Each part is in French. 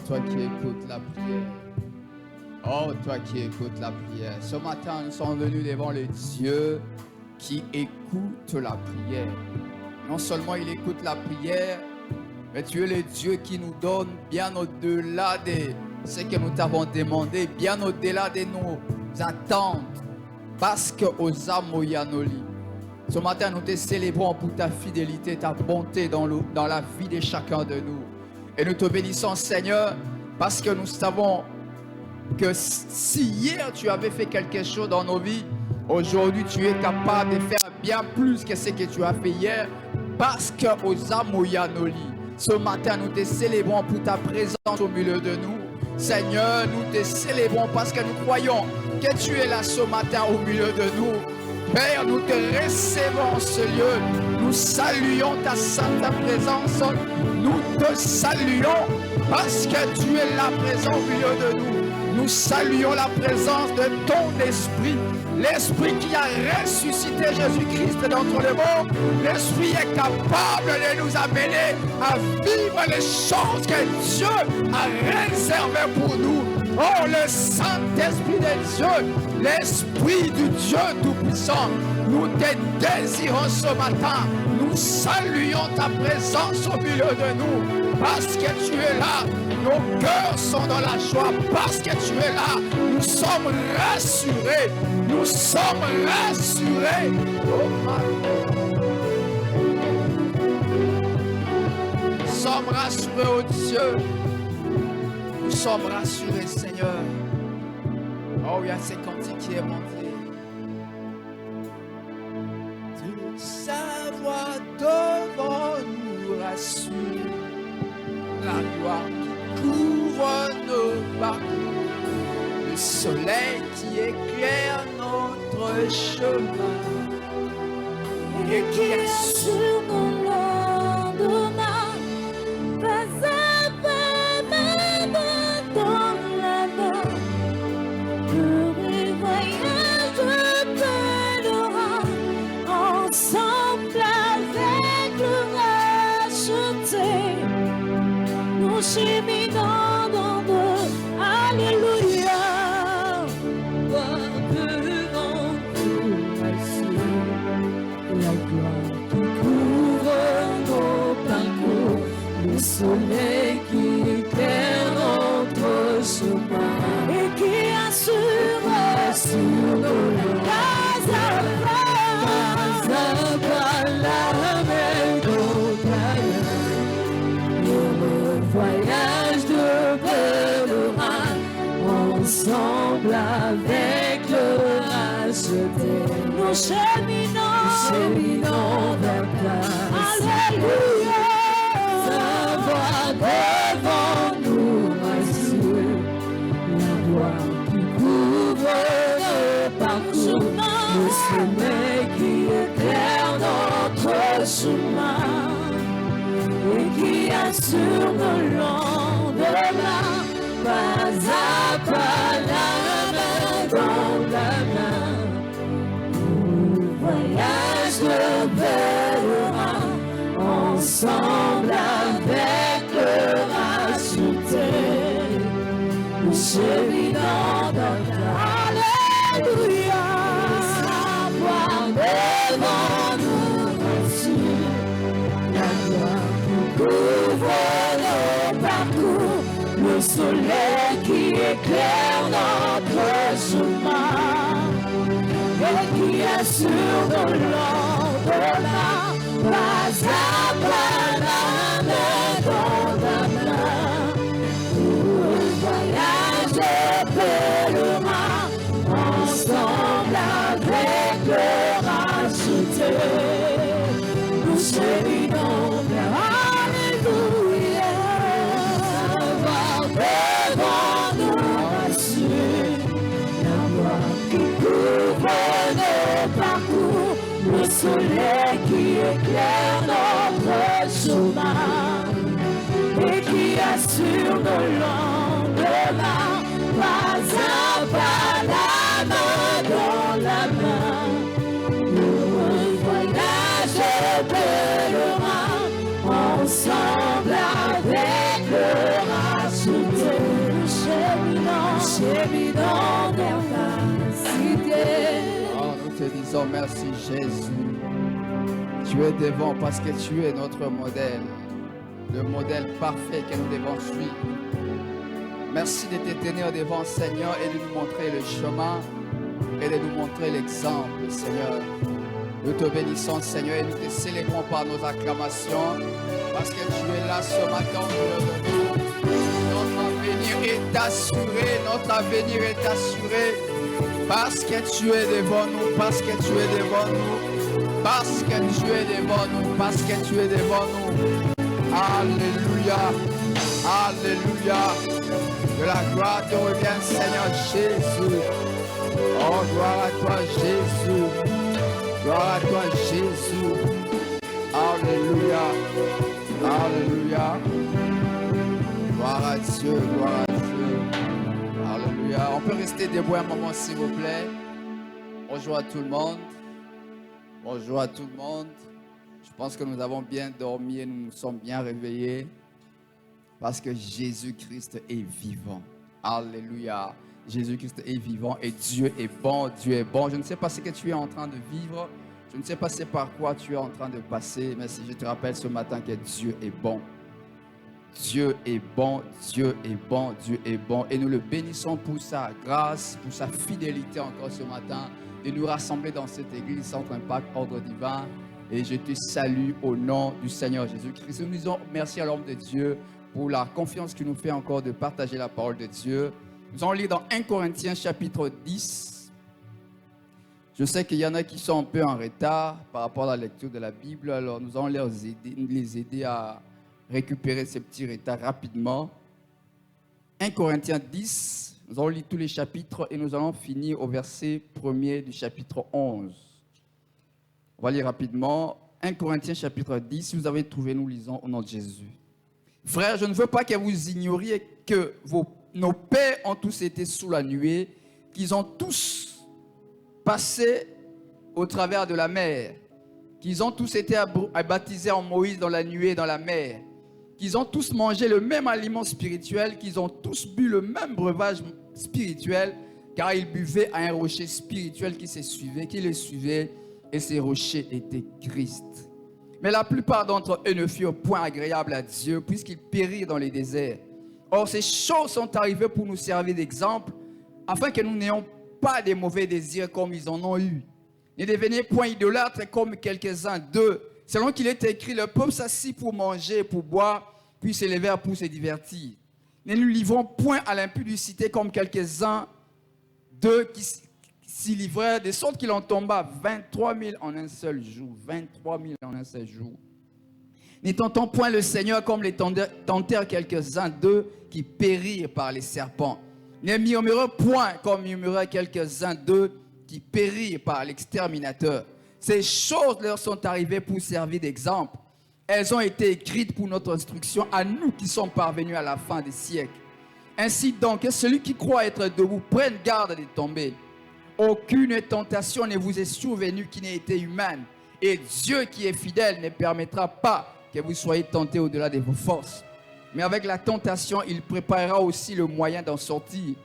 Toi qui écoutes la prière. Oh, toi qui écoutes la prière. Ce matin, nous sommes venus devant le Dieu qui écoute la prière. Non seulement il écoute la prière, mais tu es le Dieu qui nous donne bien au-delà de ce que nous t'avons demandé, bien au-delà de nos attentes. Parce que aux Amoyanoli. Ce matin, nous te célébrons pour ta fidélité, ta bonté dans la vie de chacun de nous. Et nous te bénissons, Seigneur, parce que nous savons que si hier tu avais fait quelque chose dans nos vies, aujourd'hui tu es capable de faire bien plus que ce que tu as fait hier, parce que aux Amoyanoli, ce matin nous te célébrons pour ta présence au milieu de nous. Seigneur, nous te célébrons parce que nous croyons que tu es là ce matin au milieu de nous. Père, nous te recevons ce lieu. Nous saluons ta sainte présence. Nous te saluons parce que tu es là présent au milieu de nous. Nous saluons la présence de ton esprit. L'esprit qui a ressuscité Jésus-Christ d'entre les morts. L'esprit est capable de nous amener à vivre les choses que Dieu a réservées pour nous. Oh, le Saint-Esprit de Dieu, l'Esprit du Dieu Tout-Puissant, nous te désirons ce matin. Nous saluons ta présence au milieu de nous. Parce que tu es là, nos cœurs sont dans la joie. Parce que tu es là, nous sommes rassurés. Nous sommes rassurés. Oh, nous sommes rassurés, oh Dieu. Nous sommes rassurés, Seigneur. Oh, il y a ces cantiques qui est monté. De sa voix devant nous rassure. La gloire qui couvre nos parcours. Le soleil qui éclaire notre chemin. Et qui assure nos lendemains. Pas à pas, main dans la main. Pour les voyages pèlerins. Ensemble avec le racheté. Nous cheminons dans de Alléluia. Devant nous, la gloire qui couvre nos parcours, le soleil qui éclaire notre chemin et qui assure nos pas à pas la maison le voyage de pèlerin ensemble avec le racheté. Nous cheminons vers place. Alléluia. Sa voix devant nous rassure. La gloire qui couvre nos parcours. Le sommeil qui éclaire notre chemin. Et qui assure nos lendemains. Pas à pas la main dans la main. Voyage de pèlerin, ensemble avec le racheté, nous cheminons dans ta Alléluia. Savoir devant nous rassure, la gloire qui couvre nos parcours, le soleil qui éclaire notre chemin. Et qui assure nos lendemains, pas à pas la main dans la main. Pour le voyage de pèlerin, ensemble avec le racheté, nous cheminons. ouvre nos parcours, le soleil qui éclaire notre chemin et qui assure nos lendemains, pas un pas, la main dans la main. Heureux voyage pèlerin, ensemble avec le racheté, cheminant vers la cité. Oh, nous te disons merci Jésus. Tu es devant parce que tu es notre modèle, le modèle parfait que nous devons suivre. Merci de te tenir devant Seigneur et de nous montrer le chemin et de nous montrer l'exemple, Seigneur. Nous te bénissons, Seigneur, et nous te célébrons par nos acclamations parce que tu es là ce matin au milieu de nous. Notre avenir est assuré, notre avenir est assuré parce que tu es devant nous, parce que tu es devant nous, parce que tu es devant nous, parce que tu es devant nous. Alléluia, alléluia. Que la gloire te revienne, Seigneur Jésus. Oh, gloire à toi, Jésus. Gloire à toi, Jésus. Alléluia. Alléluia. Gloire à Dieu, gloire à Dieu. Alléluia. On peut rester debout un moment, s'il vous plaît. Bonjour à tout le monde. Bonjour à tout le monde. Je pense que nous avons bien dormi et nous nous sommes bien réveillés. Parce que Jésus-Christ est vivant. Alléluia. Jésus-Christ est vivant et Dieu est bon. Dieu est bon. Je ne sais pas ce que tu es en train de vivre. Je ne sais pas c'est par quoi tu es en train de passer. Mais si je te rappelle ce matin que Dieu est bon. Dieu est bon. Dieu est bon. Dieu est bon. Et nous le bénissons pour sa grâce, pour sa fidélité encore ce matin. De nous rassembler dans cette église Centre Impact Ordre Divin. Et je te salue au nom du Seigneur Jésus-Christ. Nous disons merci à l'homme de Dieu pour la confiance qu'il nous fait encore de partager la parole de Dieu. Nous allons lire dans 1 Corinthiens chapitre 10. Je sais qu'il y en a qui sont un peu en retard par rapport à la lecture de la Bible, alors nous allons les aider à récupérer ces petits retards rapidement. 1 Corinthiens 10, nous allons lire tous les chapitres et nous allons finir au verset 1er du chapitre 11. On va lire rapidement 1 Corinthiens chapitre 10. Si vous avez trouvé, nous lisons au nom de Jésus. Frères, je ne veux pas que vous ignoriez que nos pères ont tous été sous la nuée, qu'ils ont tous passé au travers de la mer, qu'ils ont tous été baptisés en Moïse dans la nuée et dans la mer, qu'ils ont tous mangé le même aliment spirituel, qu'ils ont tous bu le même breuvage spirituel, car ils buvaient à un rocher spirituel qui les suivait, et ces rochers étaient Christ. Mais la plupart d'entre eux ne furent point agréables à Dieu, puisqu'ils périrent dans les déserts. Or, ces choses sont arrivées pour nous servir d'exemple, afin que nous n'ayons pas des mauvais désirs comme ils en ont eu. Ne devenez point idolâtres comme quelques-uns d'eux, selon qu'il est écrit, le peuple s'assit pour manger et pour boire, puis se levèrent pour se divertir. Ne nous livrons point à l'impudicité comme quelques-uns d'eux qui s'y livrèrent, de sorte qu'il en tomba 23 000 en un seul jour. 23 000 en un seul jour. Ne tentons point le Seigneur comme les tentèrent quelques-uns d'eux qui périrent par les serpents. Ne murmurez point comme murmuraient quelques-uns d'eux qui périrent par l'exterminateur. Ces choses leur sont arrivées pour servir d'exemple. Elles ont été écrites pour notre instruction à nous qui sommes parvenus à la fin des siècles. Ainsi donc, que celui qui croit être debout prenne garde de tomber. Aucune tentation ne vous est survenue qui n'ait été humaine. Et Dieu qui est fidèle ne permettra pas que vous soyez tentés au-delà de vos forces. Mais avec la tentation, il préparera aussi le moyen d'en sortir,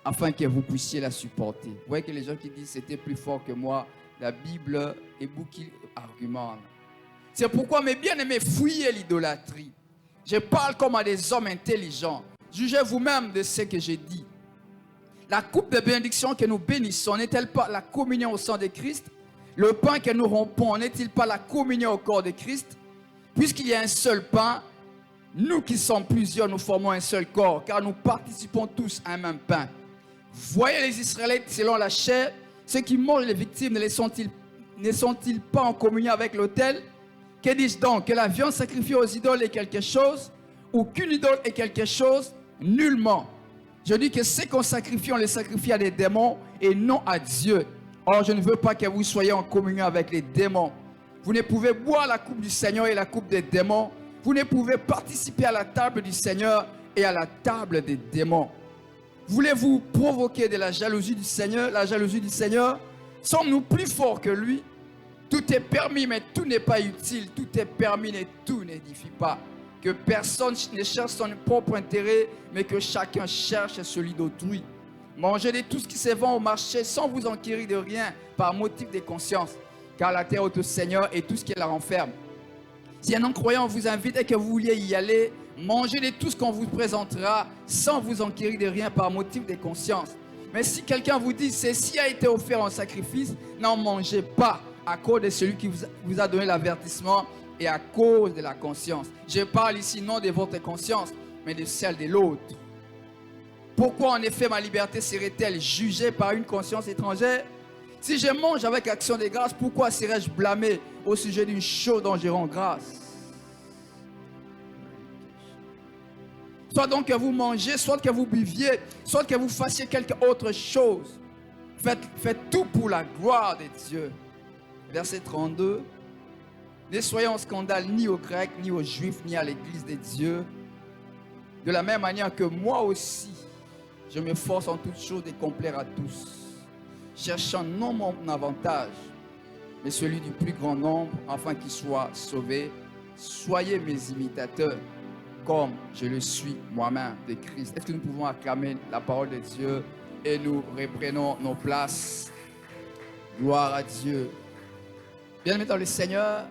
afin que vous puissiez la supporter. Vous voyez que les gens qui disent c'était plus fort que moi, la Bible est beaucoup d'arguments. C'est pourquoi, mes bien-aimés, fuyez l'idolâtrie. Je parle comme à des hommes intelligents. Jugez vous-même de ce que j'ai dit. La coupe de bénédiction que nous bénissons n'est-elle pas la communion au sang de Christ? Le pain que nous rompons n'est-il pas la communion au corps de Christ? Puisqu'il y a un seul pain, nous qui sommes plusieurs, nous formons un seul corps, car nous participons tous à un même pain. Voyez les Israélites selon la chair, ceux qui mangent les victimes ne sont-ils pas en communion avec l'autel? Que dis-je donc? Que la viande sacrifiée aux idoles est quelque chose, ou qu'une idole est quelque chose? Nullement. Je dis que ce qu'on sacrifie, on les sacrifie à des démons et non à Dieu. Or, je ne veux pas que vous soyez en communion avec les démons. Vous ne pouvez boire la coupe du Seigneur et la coupe des démons. Vous ne pouvez participer à la table du Seigneur et à la table des démons. Voulez-vous provoquer de la jalousie du Seigneur? La jalousie du Seigneur? Sommes-nous plus forts que lui? Tout est permis, mais tout n'est pas utile. Tout est permis, mais tout n'édifie pas. Que personne ne cherche son propre intérêt, mais que chacun cherche celui d'autrui. Mangez de tout ce qui se vend au marché sans vous enquérir de rien par motif de conscience. Car la terre est au Seigneur et tout ce qui la renferme. Si un non-croyant vous invite et que vous vouliez y aller, mangez de tout ce qu'on vous présentera sans vous enquérir de rien par motif de conscience. Mais si quelqu'un vous dit ceci a été offert en sacrifice, n'en mangez pas à cause de celui qui vous a donné l'avertissement et à cause de la conscience. Je parle ici non de votre conscience, mais de celle de l'autre. Pourquoi en effet ma liberté serait-elle jugée par une conscience étrangère? Si je mange avec action de grâce, pourquoi serais-je blâmé au sujet d'une chose dont je rends grâce? Soit donc que vous mangez, soit que vous buviez, soit que vous fassiez quelque autre chose. Faites tout pour la gloire de Dieu. Verset 32. Ne soyez en scandale ni aux Grecs, ni aux Juifs, ni à l'Église de Dieu. De la même manière que moi aussi, je m'efforce en toutes choses de complaire à tous, cherchant non mon avantage, mais celui du plus grand nombre, afin qu'ils soient sauvés. Soyez mes imitateurs, comme je le suis moi-même de Christ. Est-ce que nous pouvons acclamer la parole de Dieu et nous reprenons nos places? Gloire à Dieu. Bien-aimés dans le Seigneur,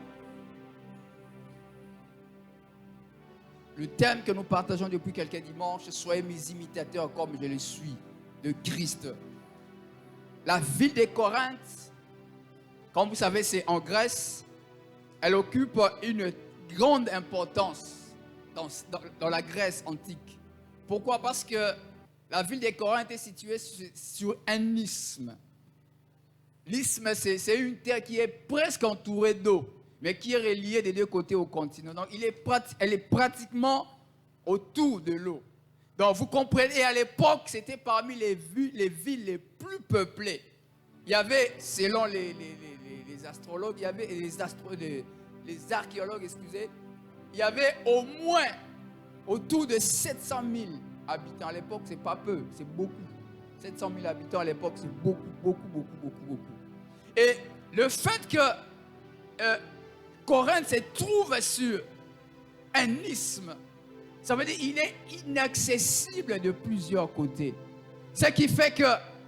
le thème que nous partageons depuis quelques dimanches, soyez mes imitateurs comme je le suis de Christ. La ville de Corinthe, comme vous savez, c'est en Grèce. Elle occupe une grande importance dans la Grèce antique. Pourquoi? Parce que la ville de Corinthe est située sur un isthme. L'isthme, c'est une terre qui est presque entourée d'eau, mais qui est reliée des deux côtés au continent. Donc, elle est pratiquement autour de l'eau. Donc, vous comprenez, à l'époque, c'était parmi les villes les plus peuplées. Il y avait, selon les astrologues, il y avait les archéologues, excusez, il y avait au moins autour de 700 000 habitants. À l'époque, c'est pas peu, c'est beaucoup. 700 000 habitants à l'époque, c'est beaucoup, beaucoup, beaucoup, beaucoup, beaucoup. Et le fait que Corinthe se trouve sur un isthme, ça veut dire qu'il est inaccessible de plusieurs côtés. Ce qui fait que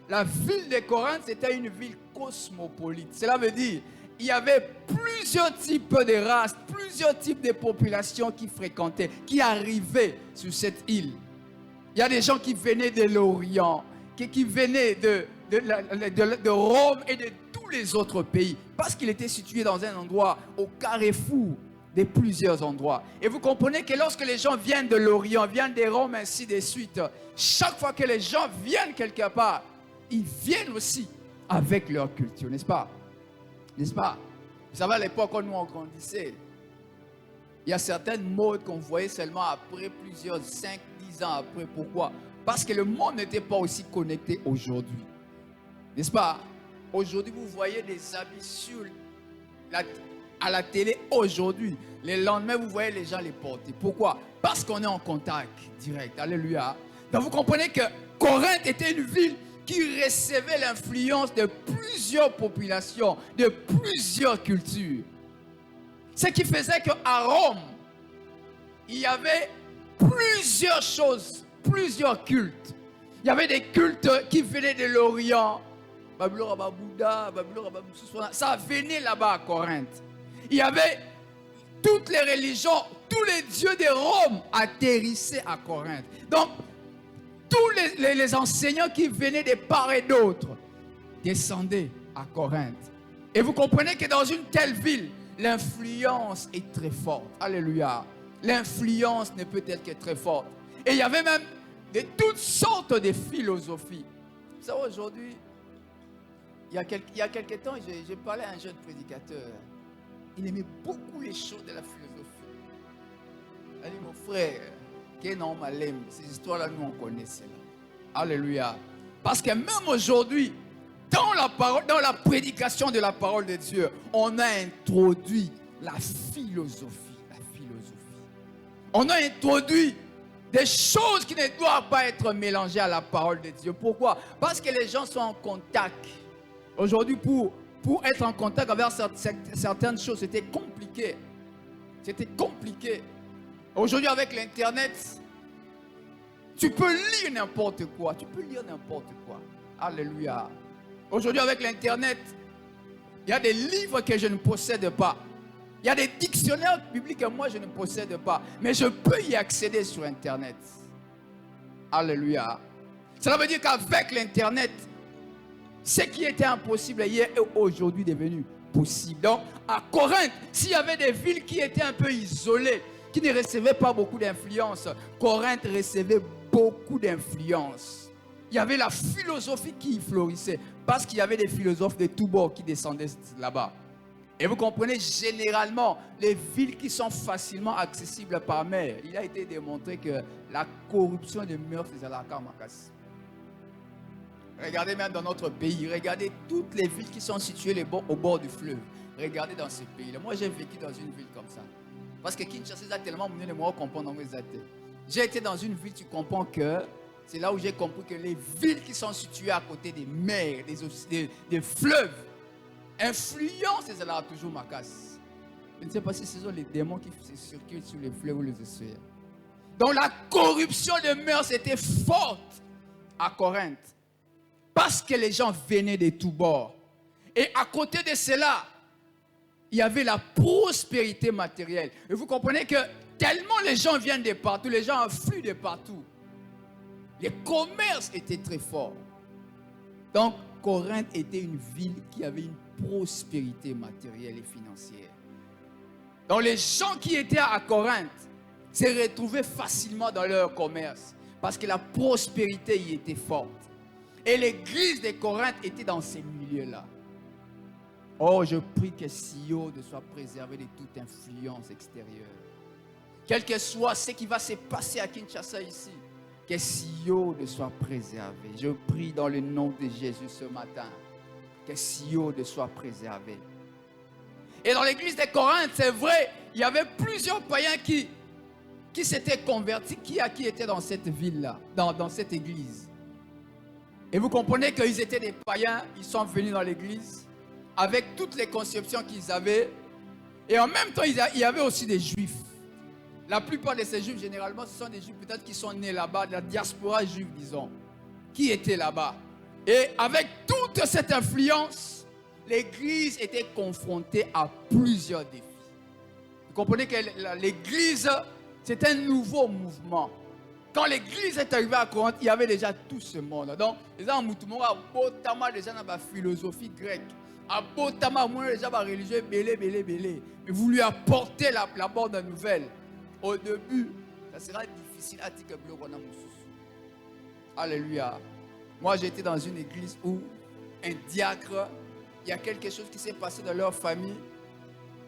la ville de Corinthe, c'était une ville cosmopolite. Cela veut dire qu'il y avait plusieurs types de races, plusieurs types de populations qui fréquentaient, qui arrivaient sur cette île. Il y a des gens qui venaient de l'Orient, qui venaient de Rome et de tous les autres pays, parce qu'il était situé dans un endroit au carrefour de plusieurs endroits. Et vous comprenez que lorsque les gens viennent de l'Orient, viennent de Rome, ainsi de suite, chaque fois que les gens viennent quelque part, ils viennent aussi avec leur culture, n'est-ce pas? N'est-ce pas? Vous savez, à l'époque, quand nous on grandissait, il y a certaines modes qu'on voyait seulement après plusieurs 5, 10 ans après. Pourquoi? Parce que le monde n'était pas aussi connecté aujourd'hui. N'est-ce pas? Aujourd'hui, vous voyez des habits à la télé aujourd'hui. Le lendemain, vous voyez les gens les porter. Pourquoi? Parce qu'on est en contact direct. Alléluia. Donc vous comprenez que Corinthe était une ville qui recevait l'influence de plusieurs populations, de plusieurs cultures. Ce qui faisait qu'à Rome, il y avait plusieurs choses, plusieurs cultes. Il y avait des cultes qui venaient de l'Orient. Bouddha, ça venait là-bas à Corinthe. Il y avait toutes les religions, tous les dieux de Rome atterrissaient à Corinthe. Donc, tous les enseignants qui venaient de part et d'autre descendaient à Corinthe. Et vous comprenez que dans une telle ville, l'influence est très forte. Alléluia. L'influence ne peut être que très forte. Et il y avait même de toutes sortes de philosophies. Vous savez, aujourd'hui, il y a quelque temps, j'ai parlé à un jeune prédicateur. Il aimait beaucoup les choses de la philosophie. Il a dit, mon frère, ces histoires-là, nous on connaît cela. Alléluia. Parce que même aujourd'hui, dans la parole, dans la prédication de la parole de Dieu, on a introduit la philosophie. On a introduit des choses qui ne doivent pas être mélangées à la parole de Dieu. Pourquoi? Parce que les gens sont en contact. Aujourd'hui, pour être en contact avec certaines choses, c'était compliqué. C'était compliqué. Aujourd'hui, avec l'Internet, tu peux lire n'importe quoi. Tu peux lire n'importe quoi. Alléluia. Aujourd'hui, avec l'Internet, il y a des livres que je ne possède pas. Il y a des dictionnaires bibliques que moi, je ne possède pas. Mais je peux y accéder sur Internet. Alléluia. Cela veut dire qu'avec l'Internet, ce qui était impossible hier est aujourd'hui devenu possible. Donc, à Corinthe, s'il y avait des villes qui étaient un peu isolées, qui ne recevaient pas beaucoup d'influence, Corinthe recevait beaucoup d'influence. Il y avait la philosophie qui florissait, parce qu'il y avait des philosophes de tous bords qui descendaient là-bas. Et vous comprenez, généralement, les villes qui sont facilement accessibles par mer, il a été démontré que la corruption des mœurs, c'est la Kamakas. Regardez même dans notre pays, regardez toutes les villes qui sont situées au bord du fleuve. Regardez dans ces pays-là. Moi, j'ai vécu dans une ville comme ça. Parce que Kinshasa, a tellement mené les mots comprendre dans mes athées. J'ai été dans une ville, tu comprends que c'est là où j'ai compris que les villes qui sont situées à côté des mers, des fleuves, influencent et cela a toujours ma casse. Je ne sais pas si ce sont les démons qui circulent sur les fleuves ou les océans. Donc la corruption des mœurs était forte à Corinthe. Parce que les gens venaient de tous bords. Et à côté de cela, il y avait la prospérité matérielle. Et vous comprenez que tellement les gens viennent de partout, les gens affluent de partout. Les commerces étaient très forts. Donc, Corinthe était une ville qui avait une prospérité matérielle et financière. Donc, les gens qui étaient à Corinthe se retrouvaient facilement dans leur commerce parce que la prospérité y était forte. Et l'église de Corinthe était dans ces milieux-là. Oh, je prie que Sio soit préservé de toute influence extérieure. Quel que soit ce qui va se passer à Kinshasa ici, que Sio soit préservé. Je prie dans le nom de Jésus ce matin, que Sio soit préservé. Et dans l'église de Corinthe, c'est vrai, il y avait plusieurs païens qui s'étaient convertis, qui étaient dans cette ville-là, dans cette église. Et vous comprenez qu'ils étaient des païens, ils sont venus dans l'église avec toutes les conceptions qu'ils avaient. Et en même temps, il y avait aussi des juifs. La plupart de ces juifs, généralement, ce sont des juifs peut-être qui sont nés là-bas, de la diaspora juive, disons, qui étaient là-bas. Et avec toute cette influence, l'église était confrontée à plusieurs défis. Vous comprenez que l'église, c'est un nouveau mouvement. Quand l'église est arrivée à Corinthe, il y avait déjà tout ce monde. Donc, les gens ont déjà dans la philosophie grecque. Abotama, les gens religieux, belé. Mais vous lui apportez la bonne nouvelle. Au début, ça sera difficile à dire que Alléluia. Moi, j'étais dans une église où un diacre, il y a quelque chose qui s'est passé dans leur famille.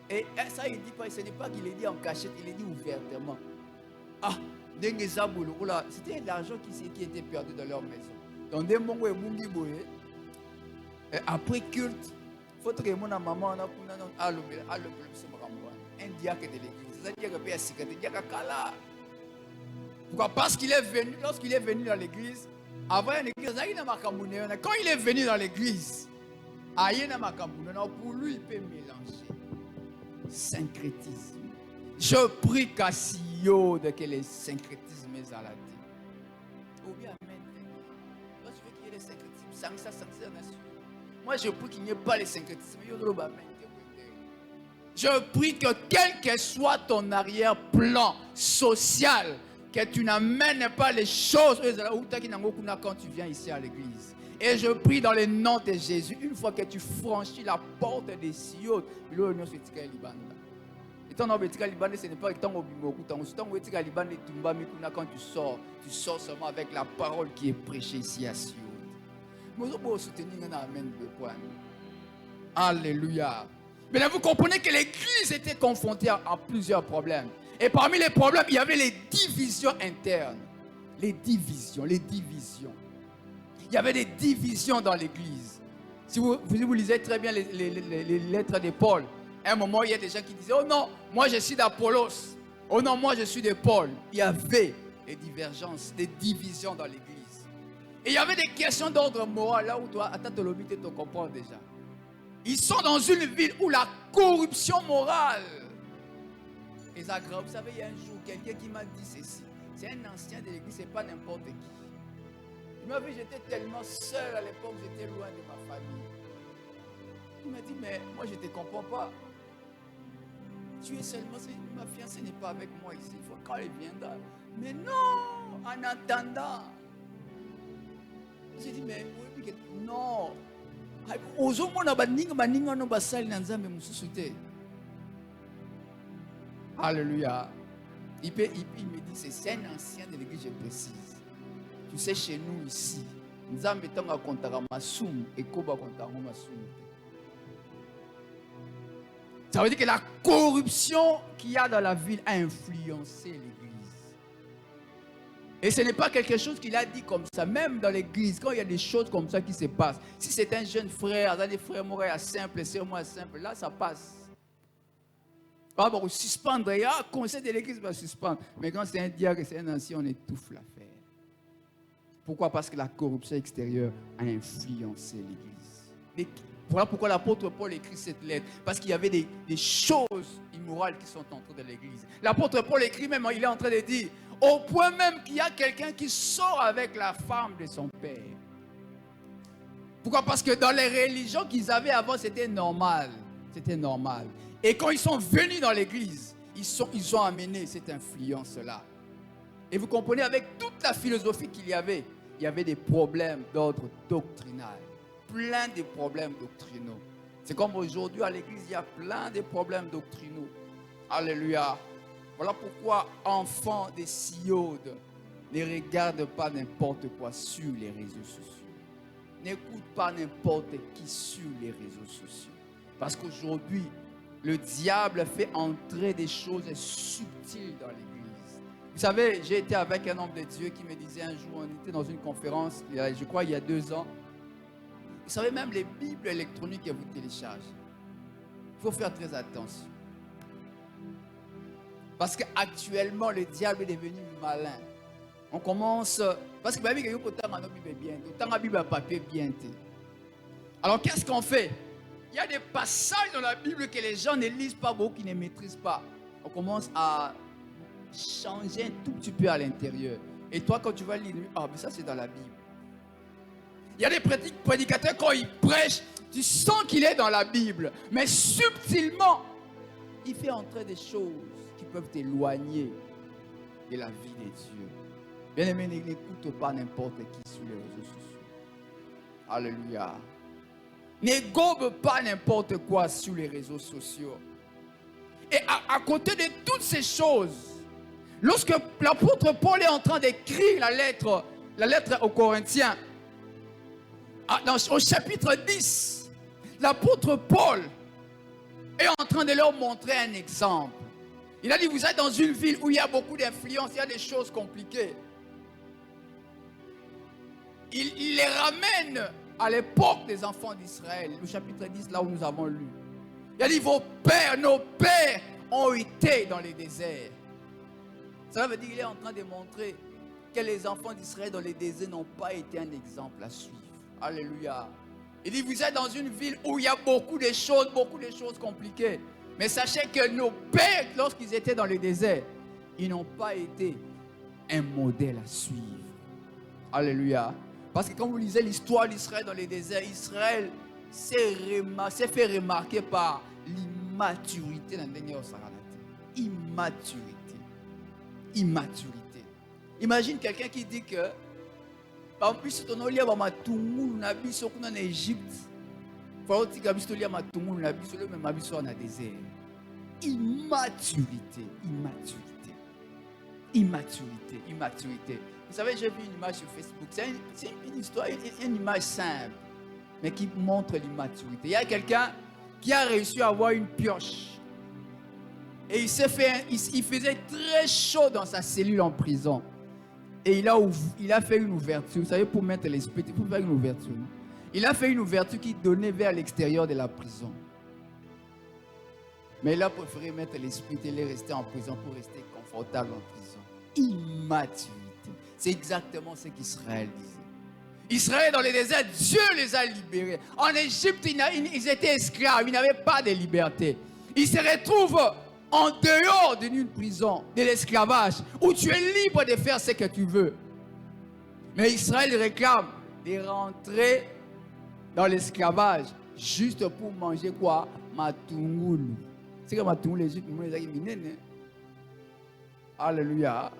Et ça, il dit pas, ce n'est pas qu'il est dit en cachette, il est dit ouvertement. Ah, c'était l'argent qui était perdu dans leur maison. Donc, des moments où après culte, il faut que mon maman un diacre de l'église. C'est-à-dire que pourquoi? Parce qu'il est venu, lorsqu'il est venu dans l'église, avant l'église, quand il est venu dans l'église, pour lui, il peut mélanger syncrétisme. Je prie qu'à Sio de que les syncrétismes est à la tête. Ou bien, amen. Moi, je veux qu'il y ait les syncrétismes. Moi, je prie qu'il n'y ait pas les syncrétismes. Je prie que quel que soit ton arrière-plan social, que tu n'amènes pas les choses quand tu viens ici à l'église. Et je prie dans le nom de Jésus, une fois que tu franchis la porte des Sion, ce n'est pas quand tu sors seulement avec la parole qui est prêchée ici à Sion. Alléluia. Mais vous comprenez que l'église était confrontée à plusieurs problèmes. Et parmi les problèmes, il y avait les divisions internes. Les divisions. Il y avait des divisions dans l'église. Si vous lisez très bien les lettres de Paul, à un moment, il y a des gens qui disaient, oh non, moi je suis d'Apollos. Oh non, moi je suis de Paul. Il y avait des divergences, des divisions dans l'église. Et il y avait des questions d'ordre moral, là où toi, attends, tu te comprends déjà. Ils sont dans une ville où la corruption morale est aggrave. Vous savez, il y a un jour, quelqu'un qui m'a dit ceci. C'est un ancien de l'église, c'est pas n'importe qui. Il m'a dit, j'étais tellement seul à l'époque, j'étais loin de ma famille. Il m'a dit, mais moi je ne te comprends pas. Tu es seulement, ma fiancée n'est pas avec moi ici. Il faut quand elle viendra. Mais non, en attendant. J'ai dit, mais non. Alléluia. Il me dit, c'est un ancien de l'église, je précise. Tu sais, chez nous ici, nous avons un compte à Massoum et Koba compte à Massoum. Ça veut dire que la corruption qu'il y a dans la ville a influencé l'église. Et ce n'est pas quelque chose qu'il a dit comme ça. Même dans l'église, quand il y a des choses comme ça qui se passent, si c'est un jeune frère, des frères morts à simple, c'est moi simple, là ça passe. Pas pour suspendre, il y a un conseil de l'église va suspendre. Mais quand c'est un diacre, c'est un ancien, on étouffe l'affaire. Pourquoi? Parce que la corruption extérieure a influencé l'église. Voilà pourquoi l'apôtre Paul écrit cette lettre. Parce qu'il y avait des choses immorales qui sont entrées dans l'église. L'apôtre Paul écrit même, il est en train de dire, au point même qu'il y a quelqu'un qui sort avec la femme de son père. Pourquoi? Parce que dans les religions qu'ils avaient avant, c'était normal. C'était normal. Et quand ils sont venus dans l'église, ils ont amené cette influence-là. Et vous comprenez, avec toute la philosophie qu'il y avait des problèmes d'ordre doctrinal. Plein de problèmes doctrinaux. C'est comme aujourd'hui à l'église, il y a plein de problèmes doctrinaux. Alléluia. Voilà pourquoi, enfants des Siodes, ne regarde pas n'importe quoi sur les réseaux sociaux. N'écoute pas n'importe qui sur les réseaux sociaux. Parce qu'aujourd'hui, le diable fait entrer des choses subtiles dans l'église. Vous savez, j'ai été avec un homme de Dieu qui me disait un jour, on était dans une conférence, je crois il y a 2 ans. Vous savez, même les Bibles électroniques que vous téléchargez, il faut faire très attention. Parce qu'actuellement, le diable est devenu malin. On commence... Parce que la Bible est bien. La Bible a papier bien. Alors, qu'est-ce qu'on fait? Il y a des passages dans la Bible que les gens ne lisent pas beaucoup, qui ne maîtrisent pas. On commence à changer un tout petit peu à l'intérieur. Et toi, quand tu vas lire, mais ça c'est dans la Bible. Il y a des prédicateurs, quand ils prêchent, tu sens qu'il est dans la Bible. Mais subtilement, il fait entrer des choses qui peuvent t'éloigner de la vie de Dieu. Bien aimé, n'écoute pas n'importe qui sur les réseaux sociaux. Alléluia. Ne gobe pas n'importe quoi sur les réseaux sociaux. Et à côté de toutes ces choses, lorsque l'apôtre Paul est en train d'écrire la lettre aux Corinthiens, au chapitre 10, l'apôtre Paul est en train de leur montrer un exemple. Il a dit, vous êtes dans une ville où il y a beaucoup d'influence, il y a des choses compliquées. Il les ramène à l'époque des enfants d'Israël, le chapitre 10, là où nous avons lu. Il a dit, nos pères ont été dans les déserts. Ça veut dire qu'il est en train de montrer que les enfants d'Israël dans les déserts n'ont pas été un exemple à suivre. Alléluia. Il dit, vous êtes dans une ville où il y a beaucoup de choses compliquées. Mais sachez que nos pères, lorsqu'ils étaient dans les déserts, ils n'ont pas été un modèle à suivre. Alléluia. Parce que quand vous lisez l'histoire d'Israël dans les déserts, Israël s'est fait remarquer par l'immaturité. Immaturité. Imagine quelqu'un qui dit que en plus, on a lié à Matumou, on a vu ce qu'on a en Égypte. Il faut dire que lié à Matumou, on a vu ce le même habit sur un désert. Immaturité. Vous savez, j'ai vu une image sur Facebook. C'est une histoire, une image simple, mais qui montre l'immaturité. Il y a quelqu'un qui a réussi à avoir une pioche. Et il faisait très chaud dans sa cellule en prison. Et il a fait une ouverture. Vous savez, pour mettre l'esprit, il faut faire une ouverture. Il a fait une ouverture qui donnait vers l'extérieur de la prison. Mais il a préféré mettre l'esprit et les rester en prison pour rester confortable en prison. Immaturité. C'est exactement ce qu'Israël disait. Israël dans le désert, Dieu les a libérés. En Égypte, ils étaient esclaves, ils n'avaient pas de liberté. Ils se retrouvent en dehors d'une prison, de l'esclavage, où tu es libre de faire ce que tu veux. Mais Israël réclame de rentrer dans l'esclavage juste pour manger quoi? Matungulu. C'est comme matungulu, les Égyptiens. Alléluia.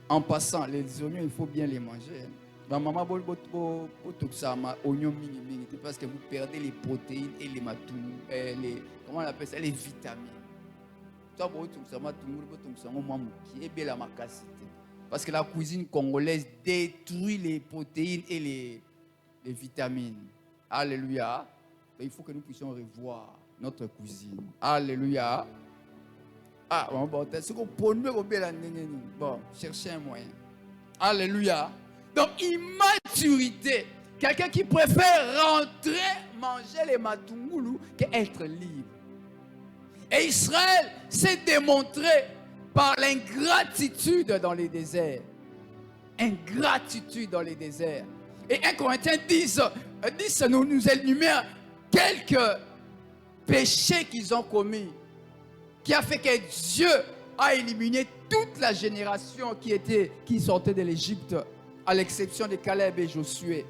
En passant, les oignons, il faut bien les manger. Maman, oignons mini, parce que vous perdez les protéines et les matungulu, comment on appelle ça, les vitamines. Parce que la cuisine congolaise détruit les protéines et les vitamines. Alléluia. Il faut que nous puissions revoir notre cuisine. Alléluia. Ah, bon, cherchez un moyen. Alléluia. Donc, immaturité. Quelqu'un qui préfère rentrer, manger les matungulu qu'être libre. Et Israël s'est démontré par l'ingratitude dans les déserts. Ingratitude dans les déserts. Et 1 Corinthiens 10 nous énumère quelques péchés qu'ils ont commis, qui a fait que Dieu a éliminé toute la génération qui sortait de l'Égypte, à l'exception de Caleb et Josué.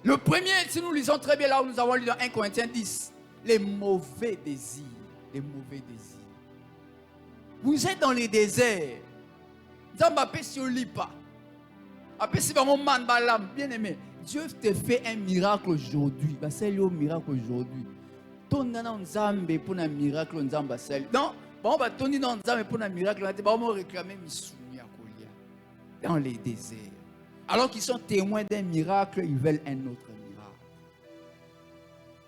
Le premier, si nous lisons très bien là où nous avons lu dans 1 Corinthiens 10, les mauvais désirs. Les mauvais désirs. Vous êtes dans les déserts. Bien aimé, Dieu te fait un miracle aujourd'hui. C'est le miracle aujourd'hui. Non, dans les déserts. Alors qu'ils sont témoins d'un miracle, ils veulent un autre miracle.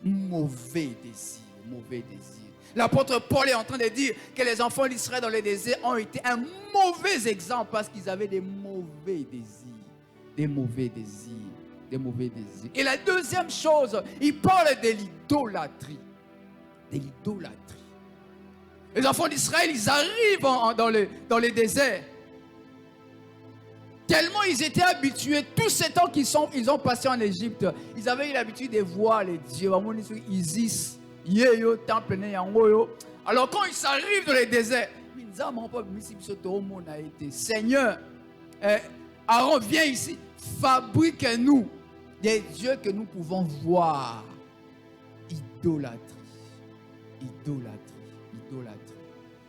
Mauvais désir, mauvais désir. L'apôtre Paul est en train de dire que les enfants d'Israël dans les déserts ont été un mauvais exemple parce qu'ils avaient des mauvais désirs. Des mauvais désirs. Des mauvais désirs. Et la deuxième chose, il parle de l'idolâtrie. De l'idolâtrie. Les enfants d'Israël, ils arrivent dans les déserts. Tellement ils étaient habitués, tous ces temps qu'ils ont passé en Égypte, ils avaient eu l'habitude de voir les dieux. Isis, Yeyo, Temple, Yangoyo. Alors quand ils arrivent dans les déserts, Seigneur, Aaron, viens ici, fabrique-nous des dieux que nous pouvons voir. Idolâtrie. Idolâtrie. Idolâtrie.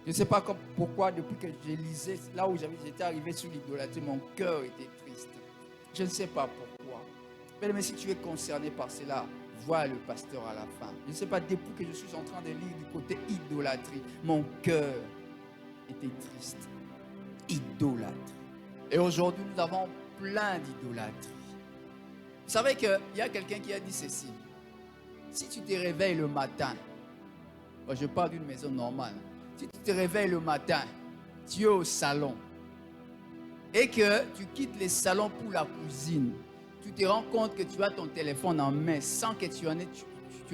Je ne sais pas pourquoi, depuis que je lisais, là où j'étais arrivé sur l'idolâtrie, mon cœur était triste. Je ne sais pas pourquoi. Mais si tu es concerné par cela, vois le pasteur à la fin. Je ne sais pas, depuis que je suis en train de lire du côté idolâtrie, mon cœur était triste. Idolâtrie. Et aujourd'hui, nous avons plein d'idolâtrie. Vous savez qu'il y a quelqu'un qui a dit ceci. Si tu te réveilles le matin, je parle d'une maison normale. Si tu te réveilles le matin, tu es au salon et que tu quittes le salon pour la cuisine, tu te rends compte que tu as ton téléphone en main sans que tu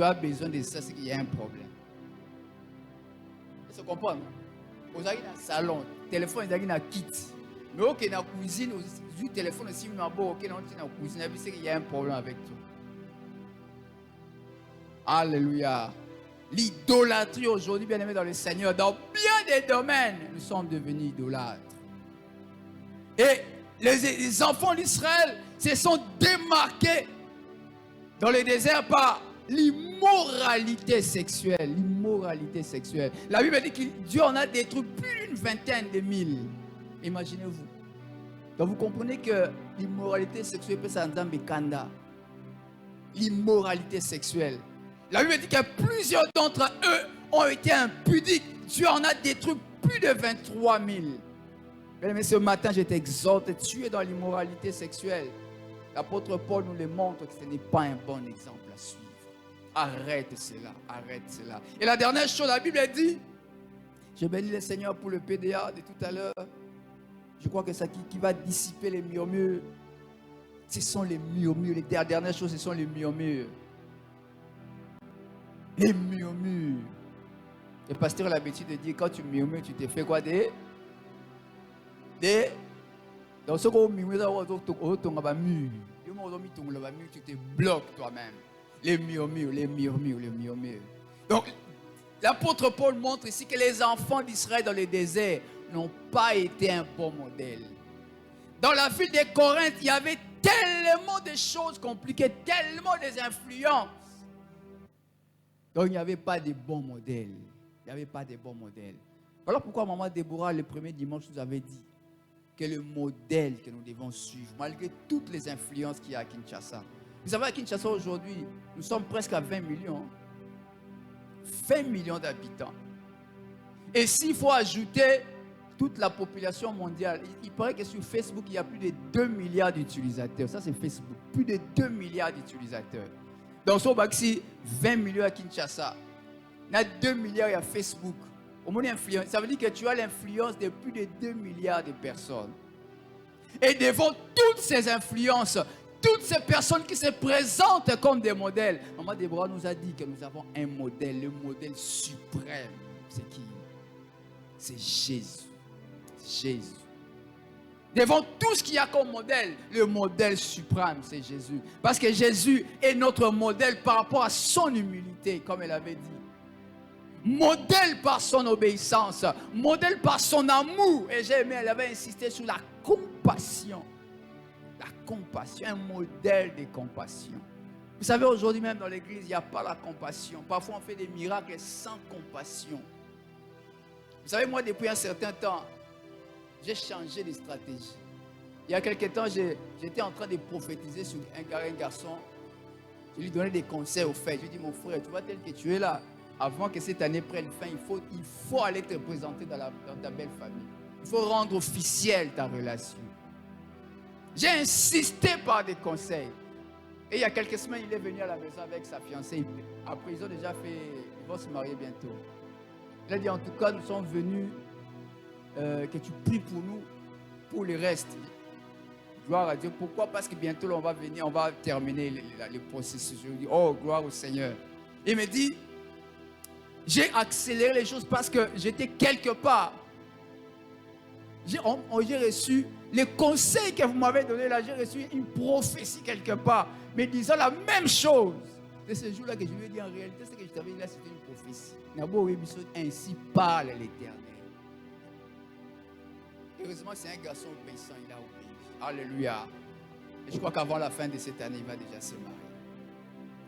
as besoin de ça, c'est qu'il y a un problème. Vous comprenez? Vous avez un salon, le téléphone est dans kit. Mais ok, dans la cuisine, le téléphone aussi, mais ok, dans la cuisine, c'est qu'il y a un problème avec toi. Alléluia. L'idolâtrie aujourd'hui, bien aimé dans le Seigneur, dans bien des domaines, nous sommes devenus idolâtres. Et les enfants d'Israël se sont démarqués dans le désert par l'immoralité sexuelle. L'immoralité sexuelle. La Bible dit que Dieu en a détruit plus d'une vingtaine de mille. Imaginez-vous. Donc vous comprenez que l'immoralité sexuelle peut s'entendre kanda. L'immoralité sexuelle. La Bible dit que plusieurs d'entre eux ont été impudiques. Dieu en a détruit plus de 23 000. Mais ce matin, je t'exhorte, tu es dans l'immoralité sexuelle. L'apôtre Paul nous le montre que ce n'est pas un bon exemple à suivre. Arrête cela, arrête cela. Et la dernière chose, la Bible dit, je bénis le Seigneur pour le PDA de tout à l'heure. Je crois que c'est ça qui va dissiper les murmures. Ce sont les murmures. Les dernières choses, ce sont les murmures. Les murmures. Le pasteur a l'habitude de dire, quand tu murmures, tu te fais quoi? Dans ce qu'on murmure, tu te bloques toi-même. Les murmures, les murmures, les murmures. Donc, l'apôtre Paul montre ici que les enfants d'Israël dans le désert n'ont pas été un bon modèle. Dans la ville de Corinthe, il y avait tellement de choses compliquées, tellement des influences. Donc, il n'y avait pas de bons modèles. Il n'y avait pas de bons modèles. Voilà pourquoi maman Déborah, le premier dimanche, nous avait dit que le modèle que nous devons suivre, malgré toutes les influences qu'il y a à Kinshasa. Vous savez, à Kinshasa aujourd'hui, nous sommes presque à 20 millions. 20 millions d'habitants. Et s'il faut ajouter toute la population mondiale, il paraît que sur Facebook, il y a plus de 2 milliards d'utilisateurs. Ça, c'est Facebook. Plus de 2 milliards d'utilisateurs. Dans son Baxi, 20 millions à Kinshasa. Il y a 2 milliards à Facebook. Ça veut dire que tu as l'influence de plus de 2 milliards de personnes. Et devant toutes ces influences, toutes ces personnes qui se présentent comme des modèles, maman Déborah nous a dit que nous avons un modèle, le modèle suprême. C'est qui? C'est Jésus. Jésus. Devant tout ce qu'il y a comme modèle, le modèle suprême, c'est Jésus. Parce que Jésus est notre modèle par rapport à son humilité, comme elle avait dit. Modèle par son obéissance, modèle par son amour. Et j'ai aimé, elle avait insisté sur la compassion. La compassion, un modèle de compassion. Vous savez, aujourd'hui même dans l'église, il n'y a pas la compassion. Parfois, on fait des miracles sans compassion. Vous savez, moi, depuis un certain temps, j'ai changé de stratégie. Il y a quelque temps, j'étais en train de prophétiser sur un garçon. Je lui donnais des conseils au fait. Je lui ai dit, mon frère, tu vois tel que tu es là, avant que cette année prenne fin, il faut aller te présenter dans ta belle famille. Il faut rendre officielle ta relation. J'ai insisté par des conseils. Et il y a quelques semaines, il est venu à la maison avec sa fiancée. Après, ils vont se marier bientôt. Il a dit, en tout cas, nous sommes venus, que tu pries pour nous, pour le reste. Gloire à Dieu. Pourquoi? Parce que bientôt, on va venir, on va terminer le processus. Je lui dis, oh, gloire au Seigneur. Il me dit, j'ai accéléré les choses parce que j'étais quelque part. J'ai reçu les conseils que vous m'avez donnés là. J'ai reçu une prophétie quelque part, mais disant la même chose. C'est ce jour-là que je lui ai dit en réalité, ce que je t'avais dit là, c'était une prophétie. Ainsi parle l'Éternel. Heureusement, c'est un garçon obéissant, il a obéi. Alléluia. Et je crois qu'avant la fin de cette année, il va déjà se marier.